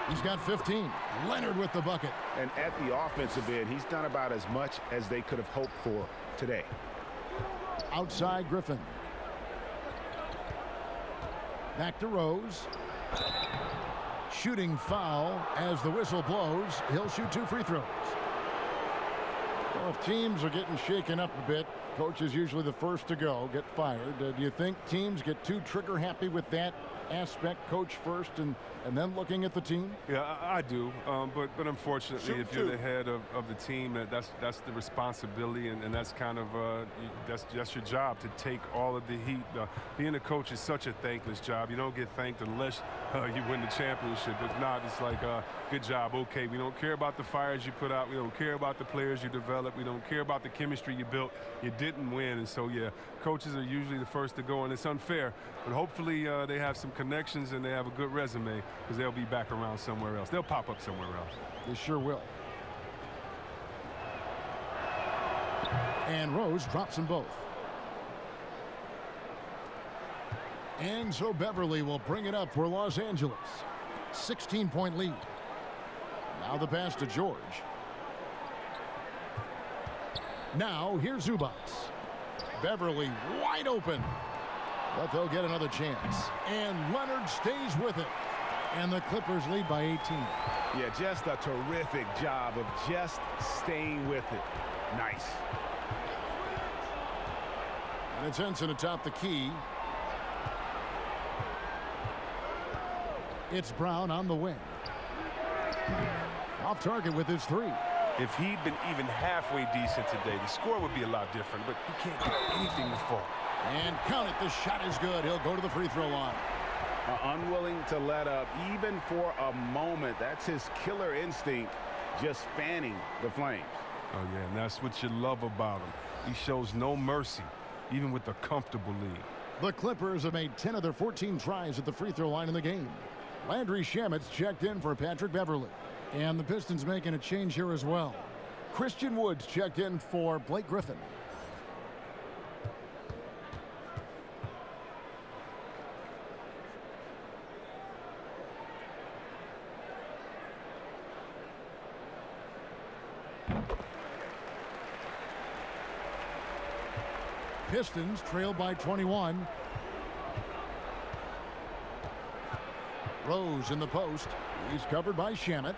S1: He's got 15. Leonard with the bucket.
S3: And at the offensive end, he's done about as much as they could have hoped for today.
S1: Outside Griffin. Back to Rose. Shooting foul as the whistle blows. He'll shoot 2 free throws. Well, if teams are getting shaken up a bit, coach is usually the first to go, get fired. Do you think teams get too trigger happy with that aspect, coach first and then looking at the team?
S4: Yeah, I do. But unfortunately, if you're the head of the team, that's the responsibility, and that's kind of that's your job, to take all of the heat. Being a coach is such a thankless job. You don't get thanked unless you win the championship. If not, it's like, good job. Okay, we don't care about the fires you put out. We don't care about the players you develop. We don't care about the chemistry you built. You didn't win, and so yeah, coaches are usually the first to go, and it's unfair. But hopefully they have some connections and they have a good resume, because they'll be back around somewhere else. They'll pop up somewhere else.
S1: They sure will. And Rose drops them both. And so Beverly will bring it up for Los Angeles. 16-point lead. Now the pass to George. Now here's Zubats. Beverly wide open. But they'll get another chance. And Leonard stays with it. And the Clippers lead by 18.
S3: Yeah, just a terrific job of just staying with it. Nice.
S1: And it's Henson atop the key. It's Brown on the wing. Off target with his 3.
S4: If he'd been even halfway decent today, the score would be a lot different, but he can't get anything to fall.
S1: And count it, the shot is good. He'll go to the free throw line.
S3: Unwilling to let up even for a moment. That's his killer instinct, just fanning the flames.
S4: Oh yeah, and that's what you love about him. He shows no mercy, even with a comfortable lead.
S1: The Clippers have made 10 of their 14 tries at the free throw line in the game. Landry Shamet's checked in for Patrick Beverley. And the Pistons making a change here as well. Christian Woods checked in for Blake Griffin. Pistons trail by 21. Rose in the post. He's covered by Shamet.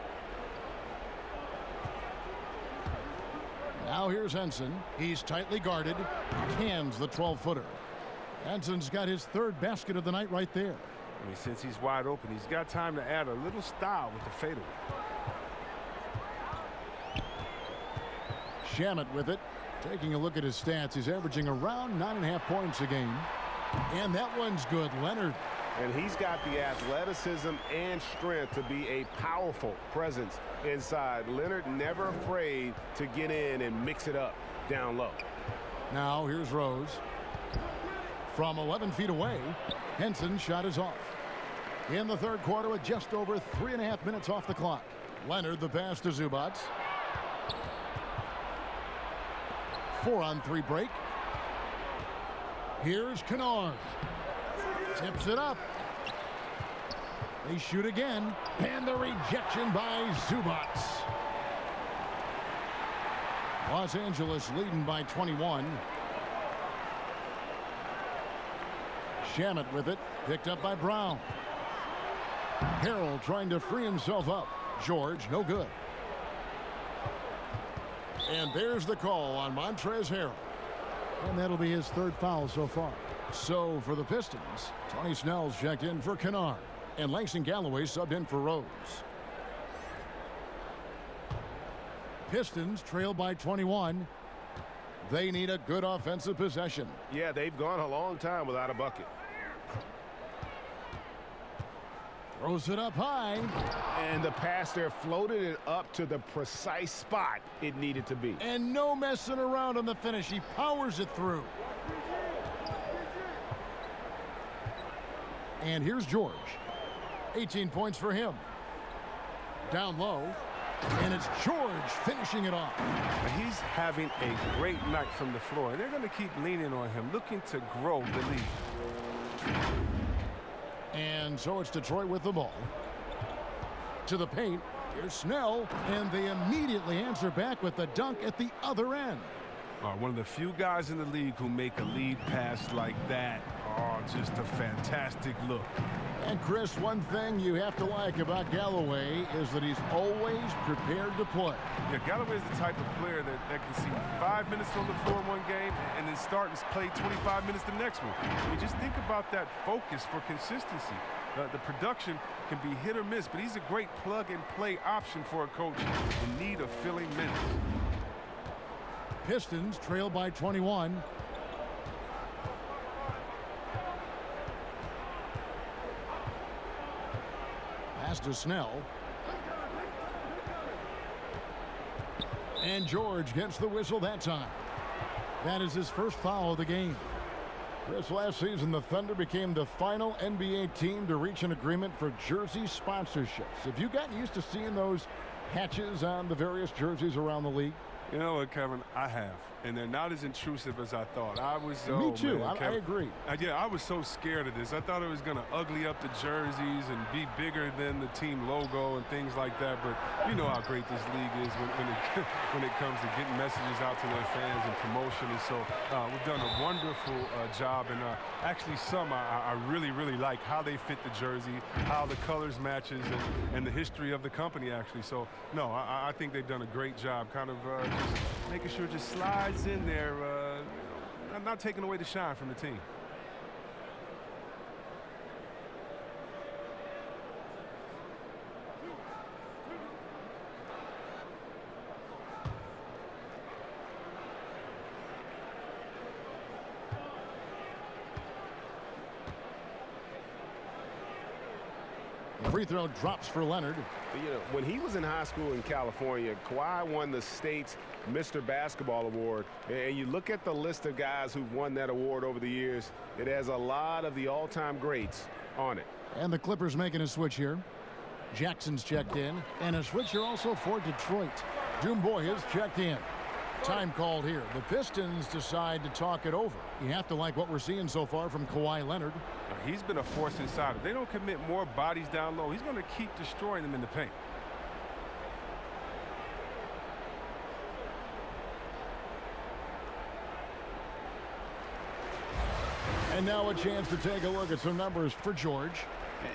S1: Now here's Henson. He's tightly guarded. Cans the 12-footer. Henson's got his third basket of the night right there.
S4: I mean, since he's wide open, he's got time to add a little style with the fadeaway.
S1: Shamet with it. Taking a look at his stats, he's averaging around 9.5 points a game. And that one's good. Leonard.
S3: And he's got the athleticism and strength to be a powerful presence inside. Leonard never afraid to get in and mix it up down low.
S1: Now here's Rose. From 11 feet away, Henson's shot is off. In the third quarter with just over 3.5 minutes off the clock. Leonard the pass to Zubac. 4-on-3 break. Here's Kennard. Tips it up. They shoot again. And the rejection by Zubac. Los Angeles leading by 21. Shamet with it. Picked up by Brown. Harrell trying to free himself up. George, no good. And there's the call on Montrezl Harrell. And that'll be his third foul so far. So for the Pistons, Tony Snell's checked in for Kennard. And Langston Galloway subbed in for Rose. Pistons trail by 21. They need a good offensive possession.
S3: Yeah, they've gone a long time without a bucket.
S1: Throws it up high.
S3: And the pass there floated it up to the precise spot it needed to be.
S1: And no messing around on the finish. He powers it through. And here's George. 18 points for him. Down low. And it's George finishing it off.
S4: He's having a great night from the floor. And they're going to keep leaning on him, looking to grow the lead.
S1: And so it's Detroit with the ball. To the paint. Here's Snell. And they immediately answer back with the dunk at the other end.
S4: One of the few guys in the league who make a lead pass like that. Oh, just a fantastic look.
S1: And Chris, one thing you have to like about Galloway is that he's always prepared to play.
S4: Yeah, Galloway is the type of player that can see 5 minutes on the floor in one game and then start and play 25 minutes the next one. I mean, just think about that focus for consistency. The production can be hit or miss, but he's a great plug-and-play option for a coach in need of filling minutes.
S1: Pistons trail by 21. Pass to Snell. And George gets the whistle that time. That is his first foul of the game. Chris, last season the Thunder became the final NBA team to reach an agreement for jersey sponsorships. Have you gotten used to seeing those patches on the various jerseys around the league?
S4: You know what, Kevin? I have. And they're not as intrusive as I thought.
S1: Me too.
S4: Man,
S1: I agree.
S4: Yeah, I was so scared of this. I thought it was going to ugly up the jerseys and be bigger than the team logo and things like that. But you know how great this league is when it comes to getting messages out to their fans and promotion. And so we've done a wonderful job. And actually some I really, really like how they fit the jersey, how the colors matches, and the history of the company, actually. So, no, I think they've done a great job kind of just making sure it just slides in there, not taking away the shine from the team.
S1: Free throw drops for Leonard.
S3: You know, when he was in high school in California, Kawhi won the state's Mr. Basketball Award. And you look at the list of guys who've won that award over the years, it has a lot of the all-time greats on it.
S1: And the Clippers making a switch here. Jackson's checked in. And a switch here also for Detroit. Doomboy is checked in. Time called here. The Pistons decide to talk it over. You have to like what we're seeing so far from Kawhi Leonard.
S4: He's been a force inside. If they don't commit more bodies down low, he's going to keep destroying them in the paint.
S1: And now a chance to take a look at some numbers for George.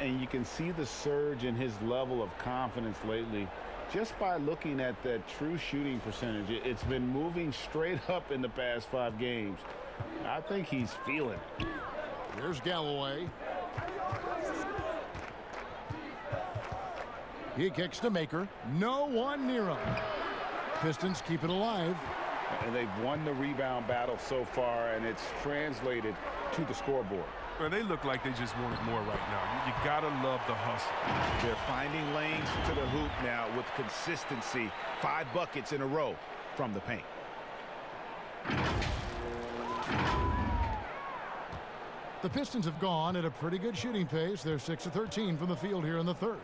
S5: And you can see the surge in his level of confidence lately just by looking at that true shooting percentage. It's been moving straight up in the past 5 games. I think he's feeling it.
S1: Here's Galloway. He kicks to Maker. No one near him. Pistons keep it alive.
S5: And they've won the rebound battle so far, and it's translated to the scoreboard.
S4: Well, they look like they just wanted more right now. You got to love the hustle.
S3: They're finding lanes to the hoop now with consistency. 5 buckets in a row from the paint.
S1: The Pistons have gone at a pretty good shooting pace. They're 6 of 13 from the field here in the third.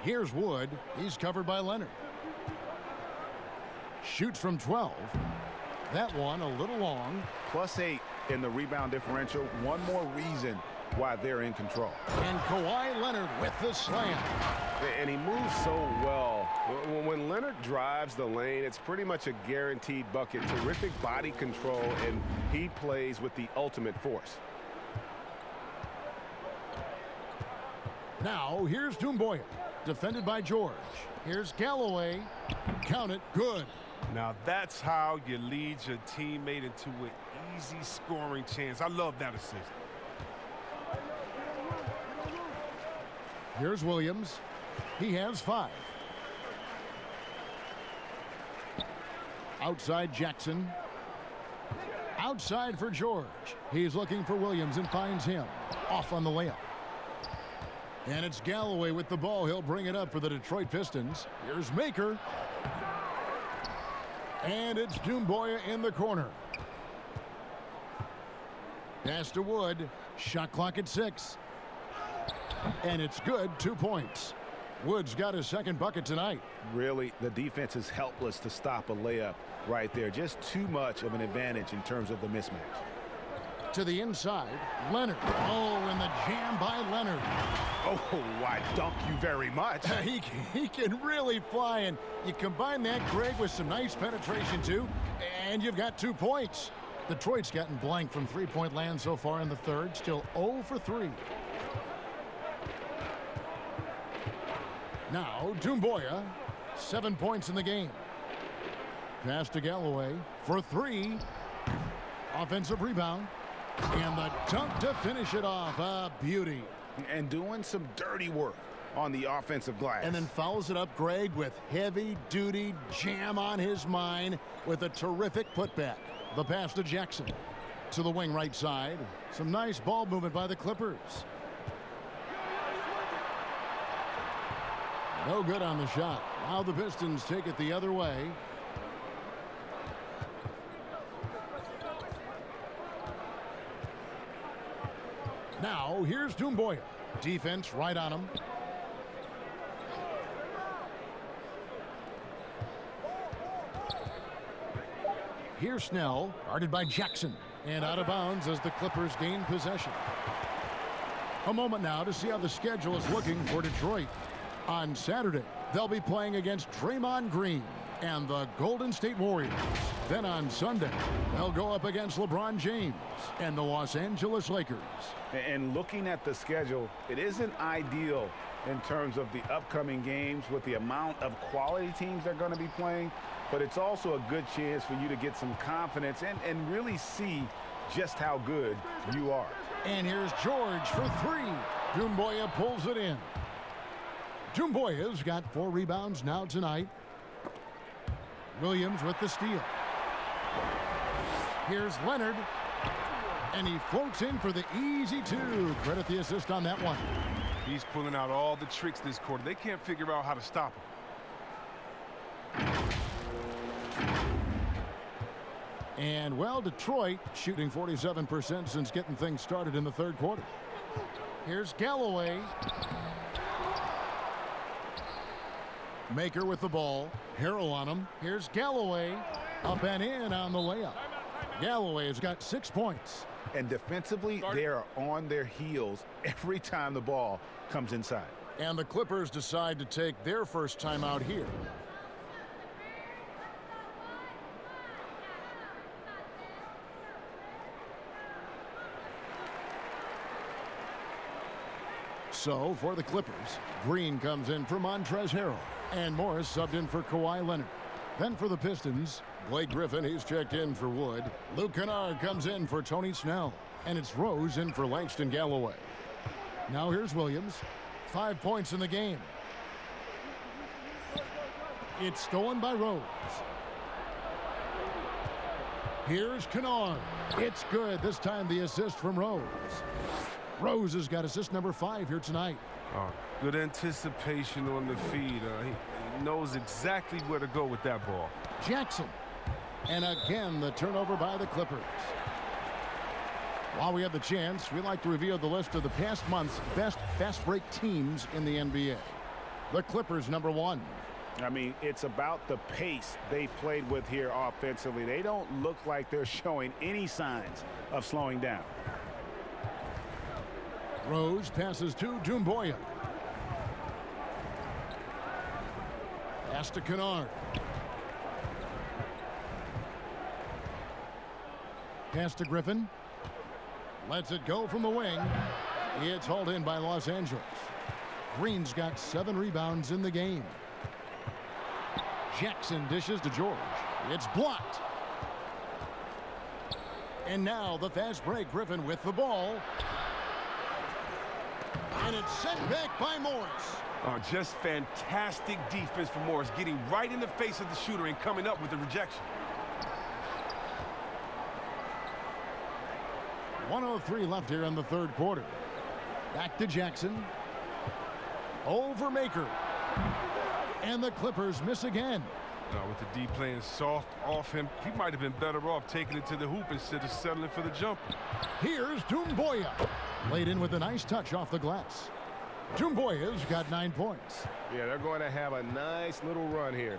S1: Here's Wood. He's covered by Leonard. Shoots from 12. That one a little long.
S3: +8 in the rebound differential. One more reason why they're in control.
S1: And Kawhi Leonard with the slam.
S6: And he moves so well. When Leonard drives the lane, it's pretty much a guaranteed bucket. Terrific body control, and he plays with the ultimate force.
S1: Now here's Doumbouya. Defended by George. Here's Galloway. Count it. Good.
S4: Now that's how you lead your teammate into an easy scoring chance. I love that assist.
S1: Here's Williams. He has 5. Outside Jackson. Outside for George. He's looking for Williams and finds him. Off on the layup. And it's Galloway with the ball. He'll bring it up for the Detroit Pistons. Here's Maker. And it's Doumbouya in the corner. Pass to Wood. Shot clock at 6. And it's good. 2 points. Wood's got his second bucket tonight.
S3: Really, the defense is helpless to stop a layup right there. Just too much of an advantage in terms of the mismatch.
S1: To the inside, Leonard. Oh, and the jam by Leonard.
S3: Oh, I dunk you very much.
S1: He can really fly, and you combine that, Greg, with some nice penetration, too, and you've got 2 points. Detroit's gotten blank from three-point land so far in the third, still 0 for 3. Now, Doumbouya, 7 points in the game. Pass to Galloway for 3. Offensive rebound. And the dunk to finish it off. A beauty.
S3: And doing some dirty work on the offensive glass.
S1: And then follows it up, Greg, with heavy-duty jam on his mind with a terrific putback. The pass to Jackson. To the wing right side. Some nice ball movement by the Clippers. No good on the shot. Now the Pistons take it the other way. Now, here's Doumbouya. Defense right on him. Here's Snell, guarded by Jackson. And out of bounds as the Clippers gain possession. A moment now to see how the schedule is looking for Detroit. On Saturday, they'll be playing against Draymond Green and the Golden State Warriors. Then on Sunday, they'll go up against LeBron James and the Los Angeles Lakers.
S3: And looking at the schedule, it isn't ideal in terms of the upcoming games with the amount of quality teams they're going to be playing, but it's also a good chance for you to get some confidence and really see just how good you are.
S1: And here's George for 3. Doumbouya pulls it in. Doumbouya's got 4 rebounds now tonight. Williams with the steal. Here's Leonard. And he floats in for the easy 2. Credit the assist on that one.
S4: He's pulling out all the tricks this quarter. They can't figure out how to stop him.
S1: And, well, Detroit shooting 47% since getting things started in the third quarter. Here's Galloway. Maker with the ball. Harrell on him. Here's Galloway. Up and in on the layup. Galloway has got 6 points.
S3: And defensively, they are on their heels every time the ball comes inside.
S1: And the Clippers decide to take their first timeout here. So for the Clippers, Green comes in for Montrezl Harrell, and Morris subbed in for Kawhi Leonard. Then for the Pistons, Blake Griffin, he's checked in for Wood. Luke Kennard comes in for Tony Snell, and it's Rose in for Langston Galloway. Now here's Williams, 5 points in the game. It's stolen by Rose. Here's Kennard. It's good. This time the assist from Rose. Rose has got assist number 5 here tonight.
S4: Good anticipation on the feed. He knows exactly where to go with that ball.
S1: Jackson. And again, the turnover by the Clippers. While we have the chance, we'd like to reveal the list of the past month's best fast break teams in the NBA. The Clippers, number 1.
S3: I mean, it's about the pace they played with here offensively. They don't look like they're showing any signs of slowing down.
S1: Rose passes to Doumbouya. Pass to Kennard. Pass to Griffin. Lets it go from the wing. It's hauled in by Los Angeles. Green's got 7 rebounds in the game. Jackson dishes to George. It's blocked. And now the fast break. Griffin with the ball. And it's sent back by Morris.
S4: Just fantastic defense for Morris, getting right in the face of the shooter and coming up with the rejection.
S1: 1:03 left here in the third quarter. Back to Jackson. Over Maker. And the Clippers miss again.
S4: With the D playing soft off him, he might have been better off taking it to the hoop instead of settling for the jumper.
S1: Here's Doumbouya. Laid in with a nice touch off the glass. Doumbouya's got 9 points.
S6: Yeah, they're going to have a nice little run here.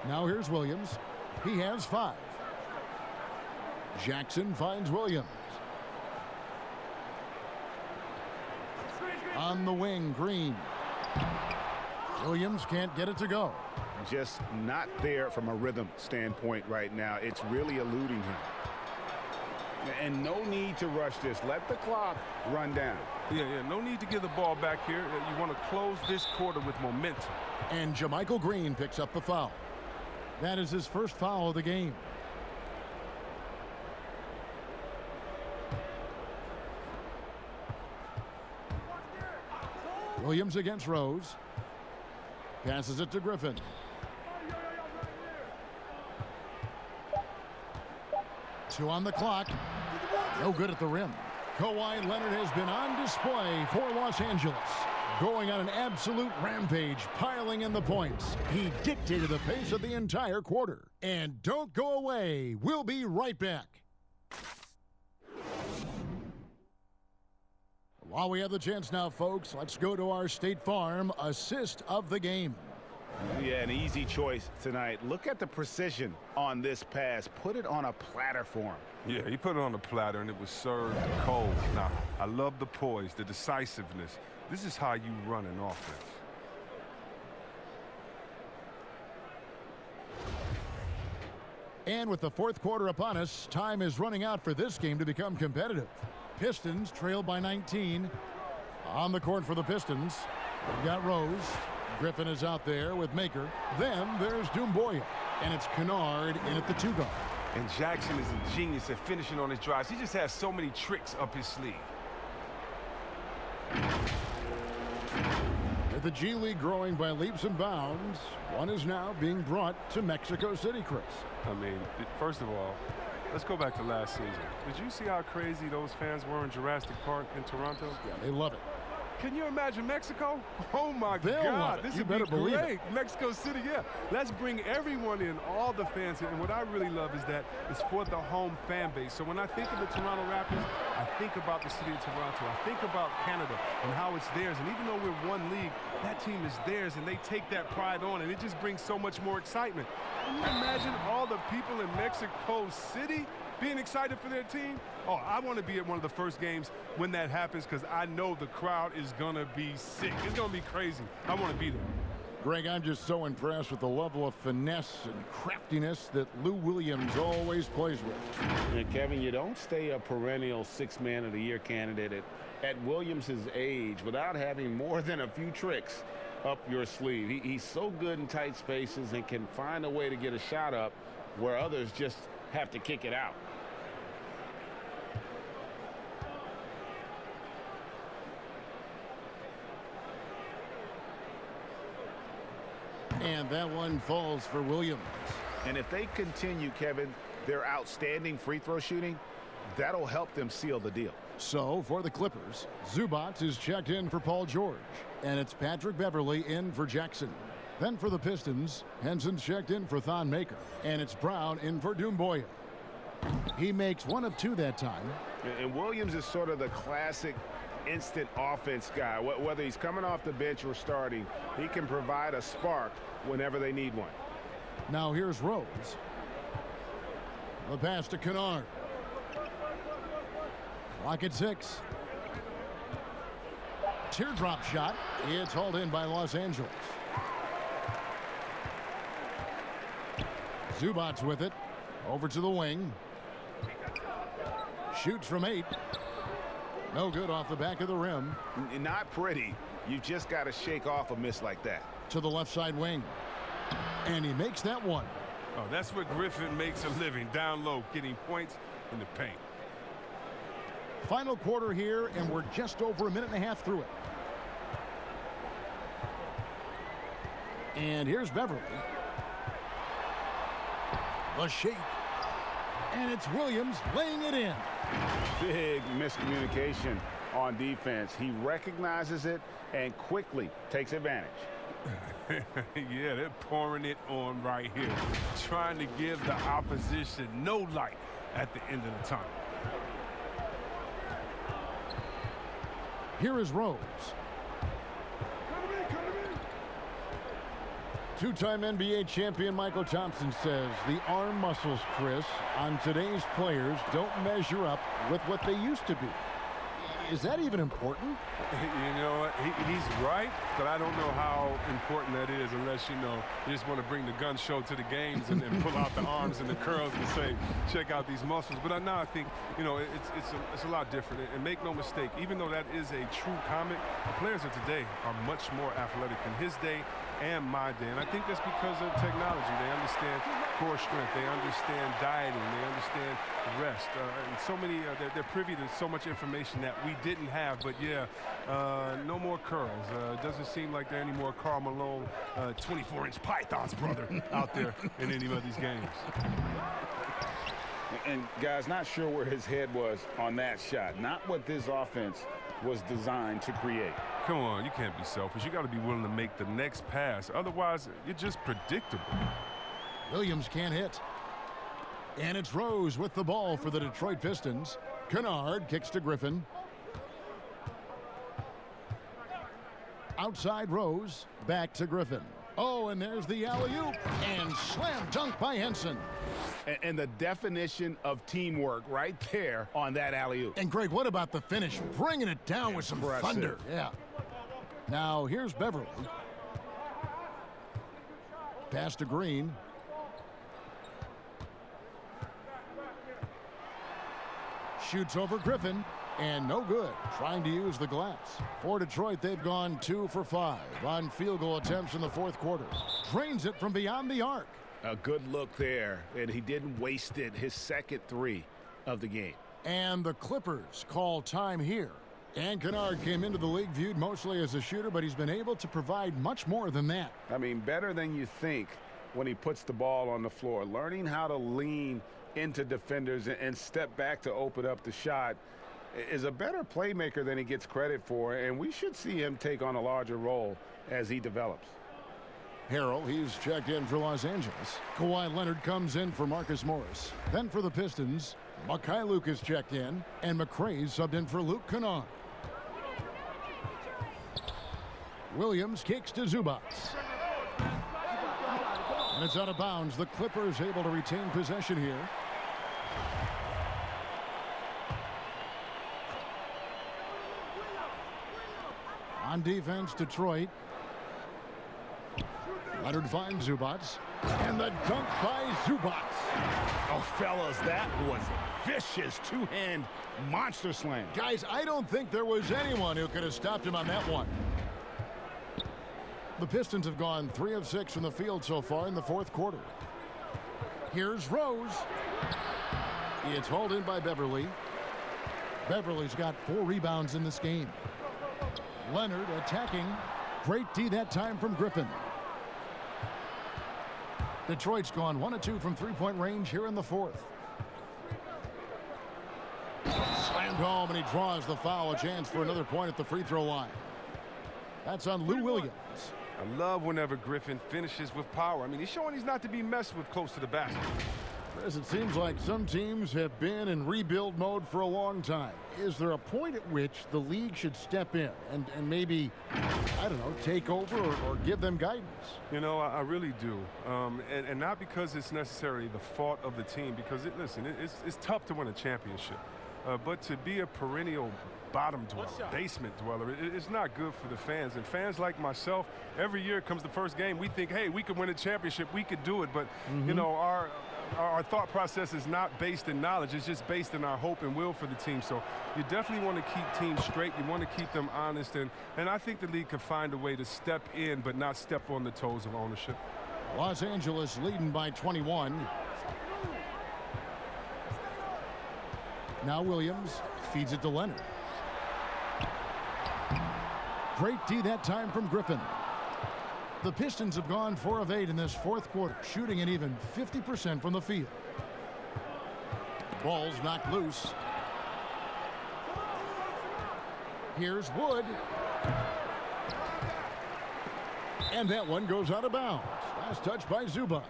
S1: Now here's Williams. He has 5. Jackson finds Williams. On the wing, Green. Williams can't get it to go.
S3: Just not there from a rhythm standpoint right now. It's really eluding him. And no need to rush this. Let the clock run down.
S4: Yeah, no need to give the ball back here. You want to close this quarter with momentum.
S1: And JaMychal Green picks up the foul. That is his first foul of the game. Williams against Rose. Passes it to Griffin. Two on the clock. No good at the rim. Kawhi Leonard has been on display for Los Angeles. Going on an absolute rampage, piling in the points. He dictated the pace of the entire quarter. And don't go away. We'll be right back. While we have the chance now, folks, let's go to our State Farm assist of the game.
S3: Yeah, an easy choice tonight. Look at the precision on this pass. Put it on a platter for him.
S4: Yeah, he put it on a platter, and it was served cold. Now, I love the poise, the decisiveness. This is how you run an offense.
S1: And with the fourth quarter upon us, time is running out for this game to become competitive. Pistons trail by 19. On the court for the Pistons, we've got Rose. Griffin is out there with Maker. Then there's Doumbouya. And it's Kennard in at the 2 guard.
S4: And Jackson is a genius at finishing on his drives. He just has so many tricks up his sleeve.
S1: With the G League growing by leaps and bounds, one is now being brought to Mexico City, Chris.
S4: I mean, first of all, let's go back to last season. Did you see how crazy those fans were in Jurassic Park in Toronto?
S1: Yeah, they love it.
S4: Can you imagine Mexico? Oh, my
S1: They'll
S4: God.
S1: This
S4: would
S1: be
S4: great.
S1: It.
S4: Mexico City, yeah. Let's bring everyone in, all the fans. And what I really love is that it's for the home fan base. So when I think of the Toronto Raptors, I think about the city of Toronto. I think about Canada and how it's theirs. And even though we're one league, that team is theirs, and they take that pride on, and it just brings so much more excitement. Can you imagine all the people in Mexico City being excited for their team? Oh, I want to be at one of the first games when that happens because I know the crowd is going to be sick. It's going to be crazy. I want to be there.
S1: Greg, I'm just so impressed with the level of finesse and craftiness that Lou Williams always plays with.
S5: And Kevin, you don't stay a perennial six-man of the year candidate at Williams' age without having more than a few tricks up your sleeve. He's so good in tight spaces and can find a way to get a shot up where others just have to kick it out.
S1: And that one falls for Williams.
S3: And if they continue, Kevin, their outstanding free throw shooting, that'll help them seal the deal.
S1: So for the Clippers, Zubac is checked in for Paul George, and it's Patrick Beverley in for Jackson. Then for the Pistons, Henson's checked in for Thon Maker, and it's Brown in for Doumbouya. He makes one of two that time.
S3: And Williams is sort of the classic instant offense guy. Whether he's coming off the bench or starting, he can provide a spark whenever they need one.
S1: Now here's Rose. The pass to Kennard. Clock at 6. Teardrop shot. It's hauled in by Los Angeles. Zubac with it. Over to the wing. Shoots from 8. No good off the back of the rim.
S3: Not pretty. You just got to shake off a miss like that.
S1: To the left side wing. And he makes that one.
S4: Oh, that's what Griffin makes a living, down low, getting points in the paint.
S1: Final quarter here, and we're just over a minute and a half through it. And here's Beverley. The shake. And it's Williams laying it in.
S3: Big miscommunication on defense. He recognizes it and quickly takes advantage.
S4: Yeah, they're pouring it on right here, trying to give the opposition no light at the end of the tunnel.
S1: Here is Rose. Two-time NBA champion Michael Thompson says the arm muscles, Chris, on today's players don't measure up with what they used to be. Is that even important?
S4: You know what? He's right, but I don't know how important that is unless, you just want to bring the gun show to the games and pull out the arms and the curls and say, check out these muscles. But now I think, it's a lot different. And make no mistake, even though that is a true comment, the players of today are much more athletic than his day and my day. And I think that's because of technology. They understand core strength. They understand dieting. They understand rest. And so many, they're privy to so much information that we didn't have. But yeah, no more curls. It doesn't seem like there are any more Karl Malone 24-inch pythons, brother, out there in any of these games.
S5: And guys, not sure where his head was on that shot. Not what this offense was designed to create.
S4: Come on, you can't be selfish. You got to be willing to make the next pass. Otherwise, you're just predictable.
S1: Williams can't hit. And it's Rose with the ball for the Detroit Pistons. Kennard kicks to Griffin. Outside Rose, back to Griffin. Oh, and there's the alley-oop, and slam dunk by Henson.
S3: And the definition of teamwork right there on that alley-oop.
S1: And Greg, what about the finish? Bringing it down with some thunder. Yeah. Now, here's Beverley. Pass to Green. Shoots over Griffin. And no good, trying to use the glass. For Detroit, they've gone 2 for 5 on field goal attempts in the fourth quarter. Drains it from beyond the arc.
S3: A good look there, and he didn't waste it. His second 3 of the game.
S1: And the Clippers call time here. And Kennard came into the league viewed mostly as a shooter, but he's been able to provide much more than that.
S3: I mean, better than you think when he puts the ball on the floor. Learning how to lean into defenders and step back to open up the shot. Is a better playmaker than he gets credit for, and we should see him take on a larger role as he develops.
S1: Harrell, he's checked in for Los Angeles. Kawhi Leonard comes in for Marcus Morris. Then for the Pistons, Mikhailuk is checked in, and McRae subbed in for Luke Kennard. Williams kicks to Zubac. And it's out of bounds. The Clippers able to retain possession here. On defense, Detroit. Leonard finds Zubats. And the dunk by Zubats.
S3: Oh, fellas, that was vicious two-hand monster slam.
S1: Guys, I don't think there was anyone who could have stopped him on that one. The Pistons have gone 3 of 6 from the field so far in the fourth quarter. Here's Rose. It's hauled in by Beverly. Beverly's got 4 rebounds in this game. Leonard attacking. Great D that time from Griffin. Detroit's gone 1 of 2 from three-point range here in the fourth. Slammed home, and he draws the foul. A chance for another point at the free throw line. That's on Lou Williams.
S4: I love whenever Griffin finishes with power. I mean, he's showing he's not to be messed with close to the basket.
S1: As it seems like some teams have been in rebuild mode for a long time. Is there a point at which the league should step in and maybe, I don't know, take over or give them guidance?
S4: You know, I really do. And not because it's necessarily the fault of the team, because, it's tough to win a championship. But to be a perennial bottom dweller, basement dweller, it's not good for the fans. And fans like myself, every year comes the first game, we think, hey, we could win a championship, we could do it. But, you know, our thought process is not based in knowledge. It's just based in our hope and will for the team. So you definitely want to keep teams straight. You want to keep them honest. And I think the league could find a way to step in but not step on the toes of ownership.
S1: Los Angeles leading by 21. Now Williams feeds it to Leonard. Great D that time from Griffin. The Pistons have gone 4 of 8 in this fourth quarter, shooting an even 50% from the field. Ball's knocked loose. Here's Wood. And that one goes out of bounds. Last touch by Zubats.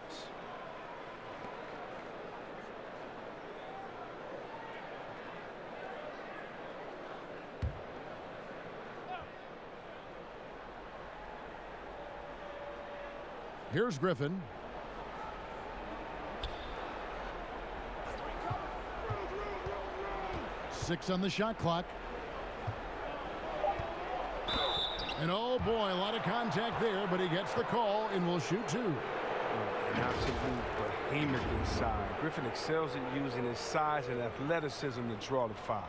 S1: Here's Griffin. Six on the shot clock. And oh boy, a lot of contact there, but he gets the call and will shoot 2.
S4: An absolute behemoth inside. Griffin excels at using his size and athleticism to draw the foul.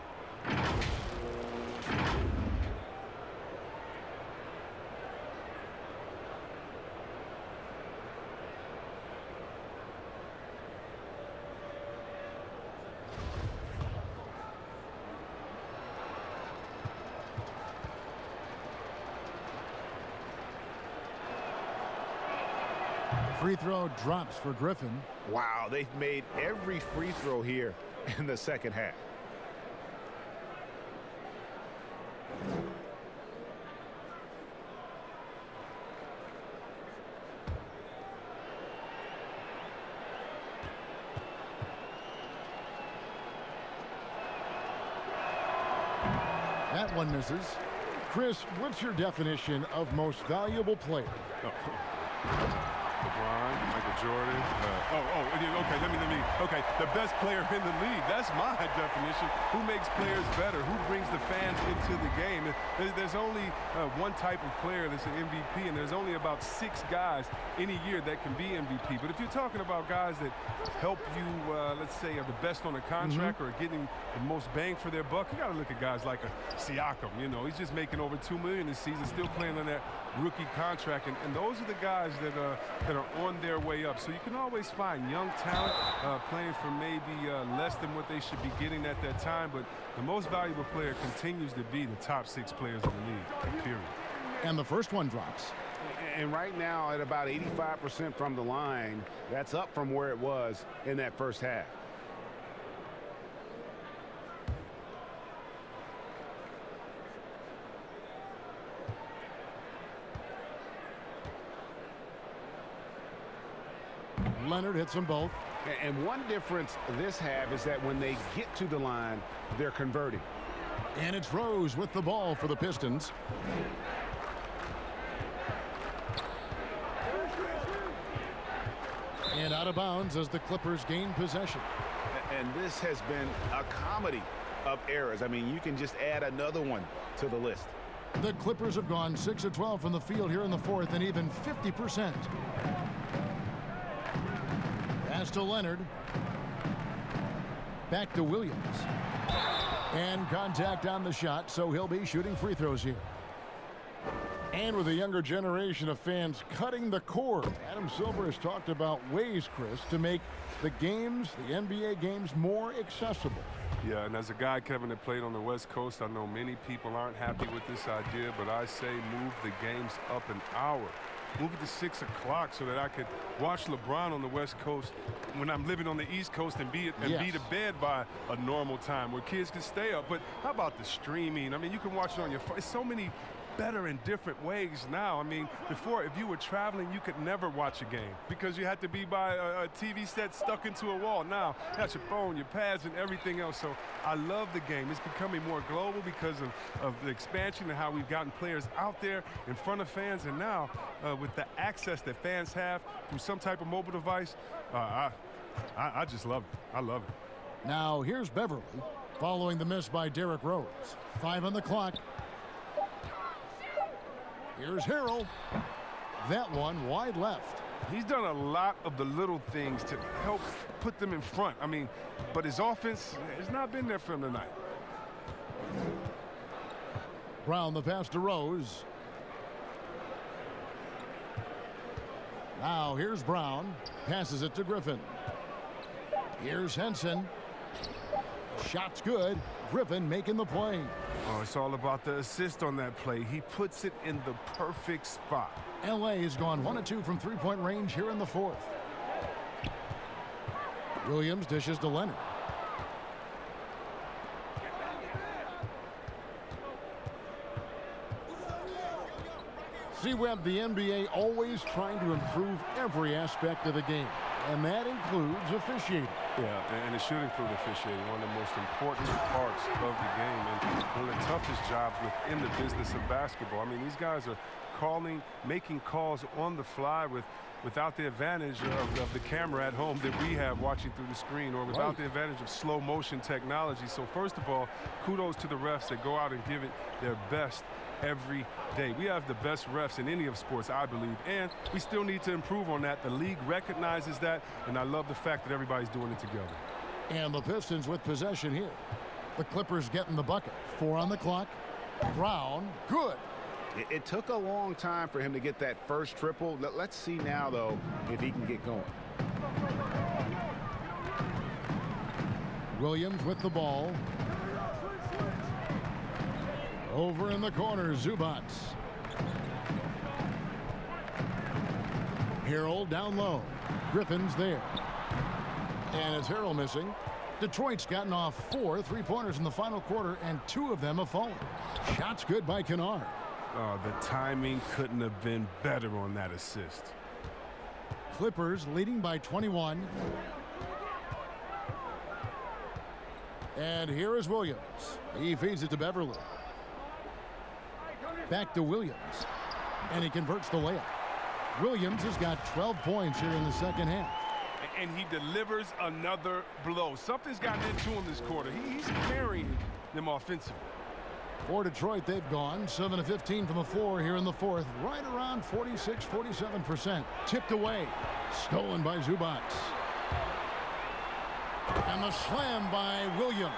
S1: Free throw drops for Griffin.
S3: Wow, they've made every free throw here in the second half.
S1: That one misses. Chris, what's your definition of most valuable player?
S4: LeBron, Michael Jordan. Okay, the best player in the league. That's my definition. Who makes players better? Who brings the fans into the game? There's only one type of player that's an MVP, and there's only about 6 guys in a year that can be MVP. But if you're talking about guys that help you, let's say, are the best on a contract or getting the most bang for their buck, you got to look at guys like a Siakam. You know, he's just making over $2 million this season, still playing on that rookie contract, and those are the guys that are on their way up. So you can always find young talent playing for maybe less than what they should be getting at that time, but the most valuable player continues to be the top 6 players in the league, period.
S1: And the first one drops.
S3: And right now at about 85% from the line, that's up from where it was in that first half.
S1: Leonard hits them both.
S3: And one difference this half is that when they get to the line, they're converting.
S1: And it's Rose with the ball for the Pistons. And out of bounds as the Clippers gain possession.
S3: And this has been a comedy of errors. I mean, you can just add another one to the list.
S1: The Clippers have gone 6 of 12 from the field here in the fourth, and even 50%. Pass to Leonard. Back to Williams. And contact on the shot, so he'll be shooting free throws here. And with a younger generation of fans cutting the cord, Adam Silver has talked about ways, Chris, to make the games, the NBA games, more accessible.
S4: Yeah, and as a guy, Kevin, that played on the West Coast, I know many people aren't happy with this idea, but I say move the games up an hour. Move it to 6 o'clock so that I could watch LeBron on the West Coast when I'm living on the East Coast and be to bed by a normal time where kids can stay up. But how about the streaming? I mean, you can watch it on your phone. It's so many better in different ways now. I mean, before, if you were traveling, you could never watch a game because you had to be by a TV set stuck into a wall. Now, that's your phone, your pads, and everything else. So I love the game. It's becoming more global because of the expansion and how we've gotten players out there in front of fans. And now, with the access that fans have through some type of mobile device, I just love it. I love it.
S1: Now, here's Beverly following the miss by Derrick Rose. 5 on the clock. Here's Harrell. That one wide left.
S4: He's done a lot of the little things to help put them in front. I mean, but his offense has not been there for him tonight.
S1: Brown the pass to Rose. Now here's Brown. Passes it to Griffin. Here's Henson. Shot's good. Griffin making the play.
S4: Oh, it's all about the assist on that play. He puts it in the perfect spot.
S1: LA has gone 1 of 2 from three-point range here in the fourth. Williams dishes to Leonard. C-Webb, the NBA always trying to improve every aspect of the game, and that includes officiating.
S4: Yeah, and it should include officiating, one of the most important parts of the game and one of the toughest jobs within the business of basketball. I mean, these guys are making calls on the fly without the advantage of the camera at home that we have watching through the screen, or without the advantage of slow motion technology. So first of all, kudos to the refs that go out and give it their best every day. We have the best refs in any of sports, I believe, and we still need to improve on that. The league recognizes that, and I love the fact that everybody's doing it together.
S1: And the Pistons with possession here. The Clippers getting the bucket. 4 on the clock. Brown, good.
S3: It took a long time for him to get that first triple. Let's see now, though, if he can get going.
S1: Williams with the ball. Over in the corner, Zubats. Harrell down low. Griffin's there. And as Harrell missing, Detroit's gotten off 4 3-pointers in the final quarter, and 2 of them have fallen. Shots good by Kennard.
S4: Oh, the timing couldn't have been better on that assist.
S1: Clippers leading by 21. And here is Williams. He feeds it to Beverly. Back to Williams. And he converts the layup. Williams has got 12 points here in the second half.
S4: And he delivers another blow. Something's gotten into him this quarter. He's carrying them offensively.
S1: For Detroit, they've gone 7 of 15 from the floor here in the fourth. Right around 46-47%. Tipped away. Stolen by Zubats. And the slam by Williams.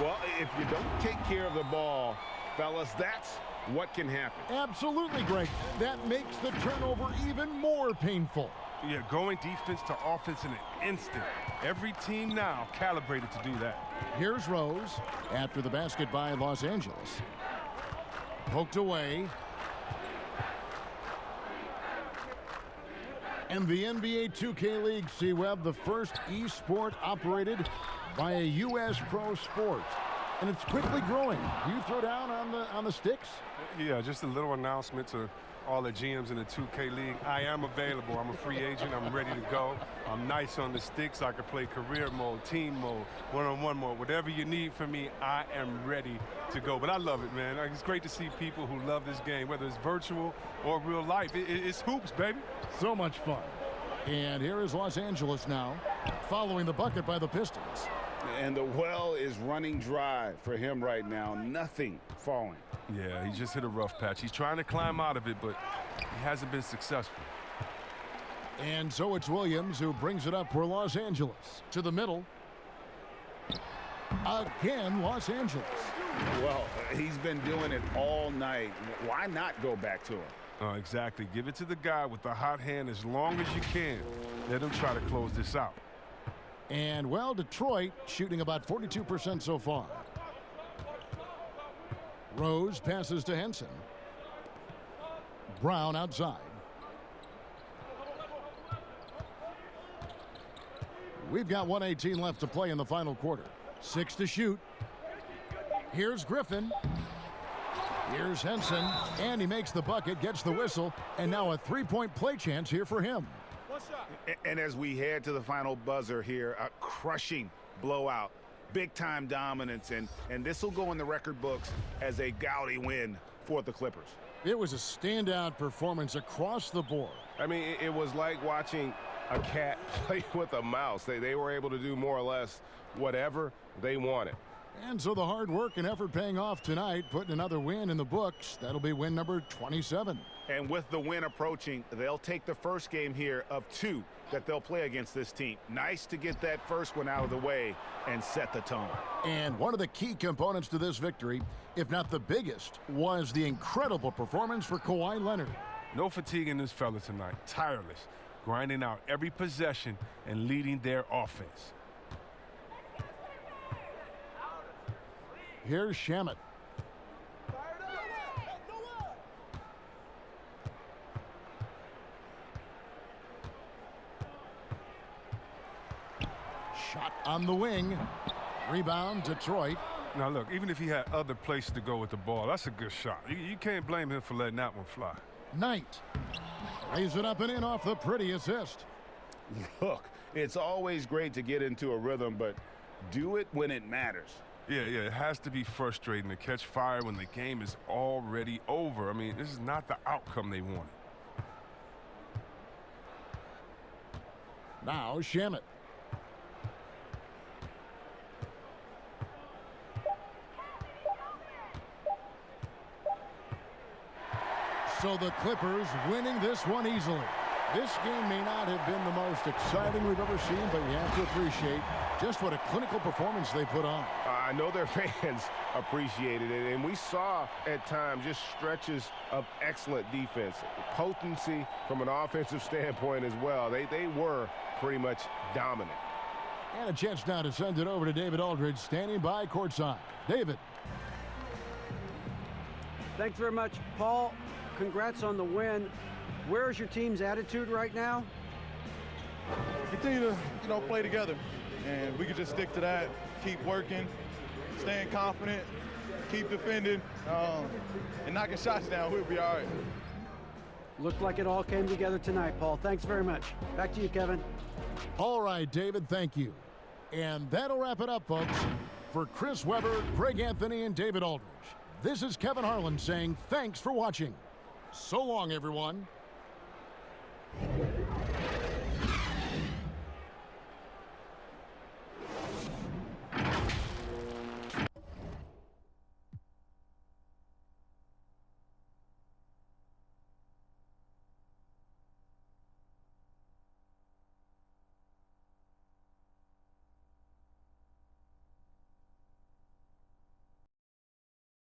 S3: Well, if you don't take care of the ball, fellas, that's what can happen.
S1: Absolutely, Greg. That makes the turnover even more painful.
S4: Yeah, going defense to offense in an instant. Every team now calibrated to do that.
S1: Here's Rose after the basket by Los Angeles. Poked away. And the NBA 2K League, C-Webb, the first e-sport operated by a U.S. pro sport. And it's quickly growing. Do you throw down on the sticks?
S4: Yeah, just a little announcement to all the GMs in the 2K League. I am available. I'm a free agent. I'm ready to go. I'm nice on the sticks. I can play career mode, team mode, one-on-one mode. Whatever you need from me, I am ready to go. But I love it, man. It's great to see people who love this game, whether it's virtual or real life. It's hoops, baby.
S1: So much fun. And here is Los Angeles now, following the bucket by the Pistons.
S3: And the well is running dry for him right now. Nothing falling.
S4: Yeah, he just hit a rough patch. He's trying to climb out of it, but he hasn't been successful.
S1: And so it's Williams who brings it up for Los Angeles. To the middle. Again, Los Angeles.
S3: Well, he's been doing it all night. Why not go back to him?
S4: Exactly. Give it to the guy with the hot hand as long as you can. Let him try to close this out.
S1: And, well, Detroit shooting about 42% so far. Rose passes to Henson. Brown outside. We've got 1:18 left to play in the final quarter. 6 to shoot. Here's Griffin. Here's Henson. And he makes the bucket, gets the whistle, and now a three-point play chance here for him.
S3: And as we head to the final buzzer here, a crushing blowout, big-time dominance, and this will go in the record books as a gaudy win for the Clippers.
S1: It was a standout performance across the board.
S6: I mean, it was like watching a cat play with a mouse. They were able to do more or less whatever they wanted.
S1: And so the hard work and effort paying off tonight, putting another win in the books. That'll be win number 27.
S3: And with the win approaching, they'll take the first game here of 2 that they'll play against this team. Nice to get that first one out of the way and set the tone.
S1: And one of the key components to this victory, if not the biggest, was the incredible performance for Kawhi Leonard.
S4: No fatigue in this fella tonight. Tireless, grinding out every possession and leading their offense.
S1: Here's Shamet. Shot on the wing. Rebound, Detroit.
S4: Now, look, even if he had other places to go with the ball, that's a good shot. You can't blame him for letting that one fly.
S1: Knight. Raise it up and in off the pretty assist.
S3: Look, it's always great to get into a rhythm, but do it when it matters.
S4: Yeah, it has to be frustrating to catch fire when the game is already over. I mean, this is not the outcome they wanted.
S1: Now, Shamet. So the Clippers winning this one easily. This game may not have been the most exciting we've ever seen, but you have to appreciate just what a clinical performance they put on.
S6: I know their fans appreciated it, and we saw at times just stretches of excellent defense. Potency from an offensive standpoint as well. They were pretty much dominant.
S1: And a chance now to send it over to David Aldridge, standing by courtside. David.
S2: Thanks very much, Paul. Congrats on the win. Where's your team's attitude right now?
S13: Continue to, play together. And we can just stick to that, keep working, staying confident, keep defending, and knocking shots down. We'll be all right.
S2: Looked like it all came together tonight, Paul. Thanks very much. Back to you, Kevin.
S1: All right, David, thank you. And that'll wrap it up, folks. For Chris Webber, Greg Anthony, and David Aldridge, this is Kevin Harlan saying thanks for watching. So long, everyone.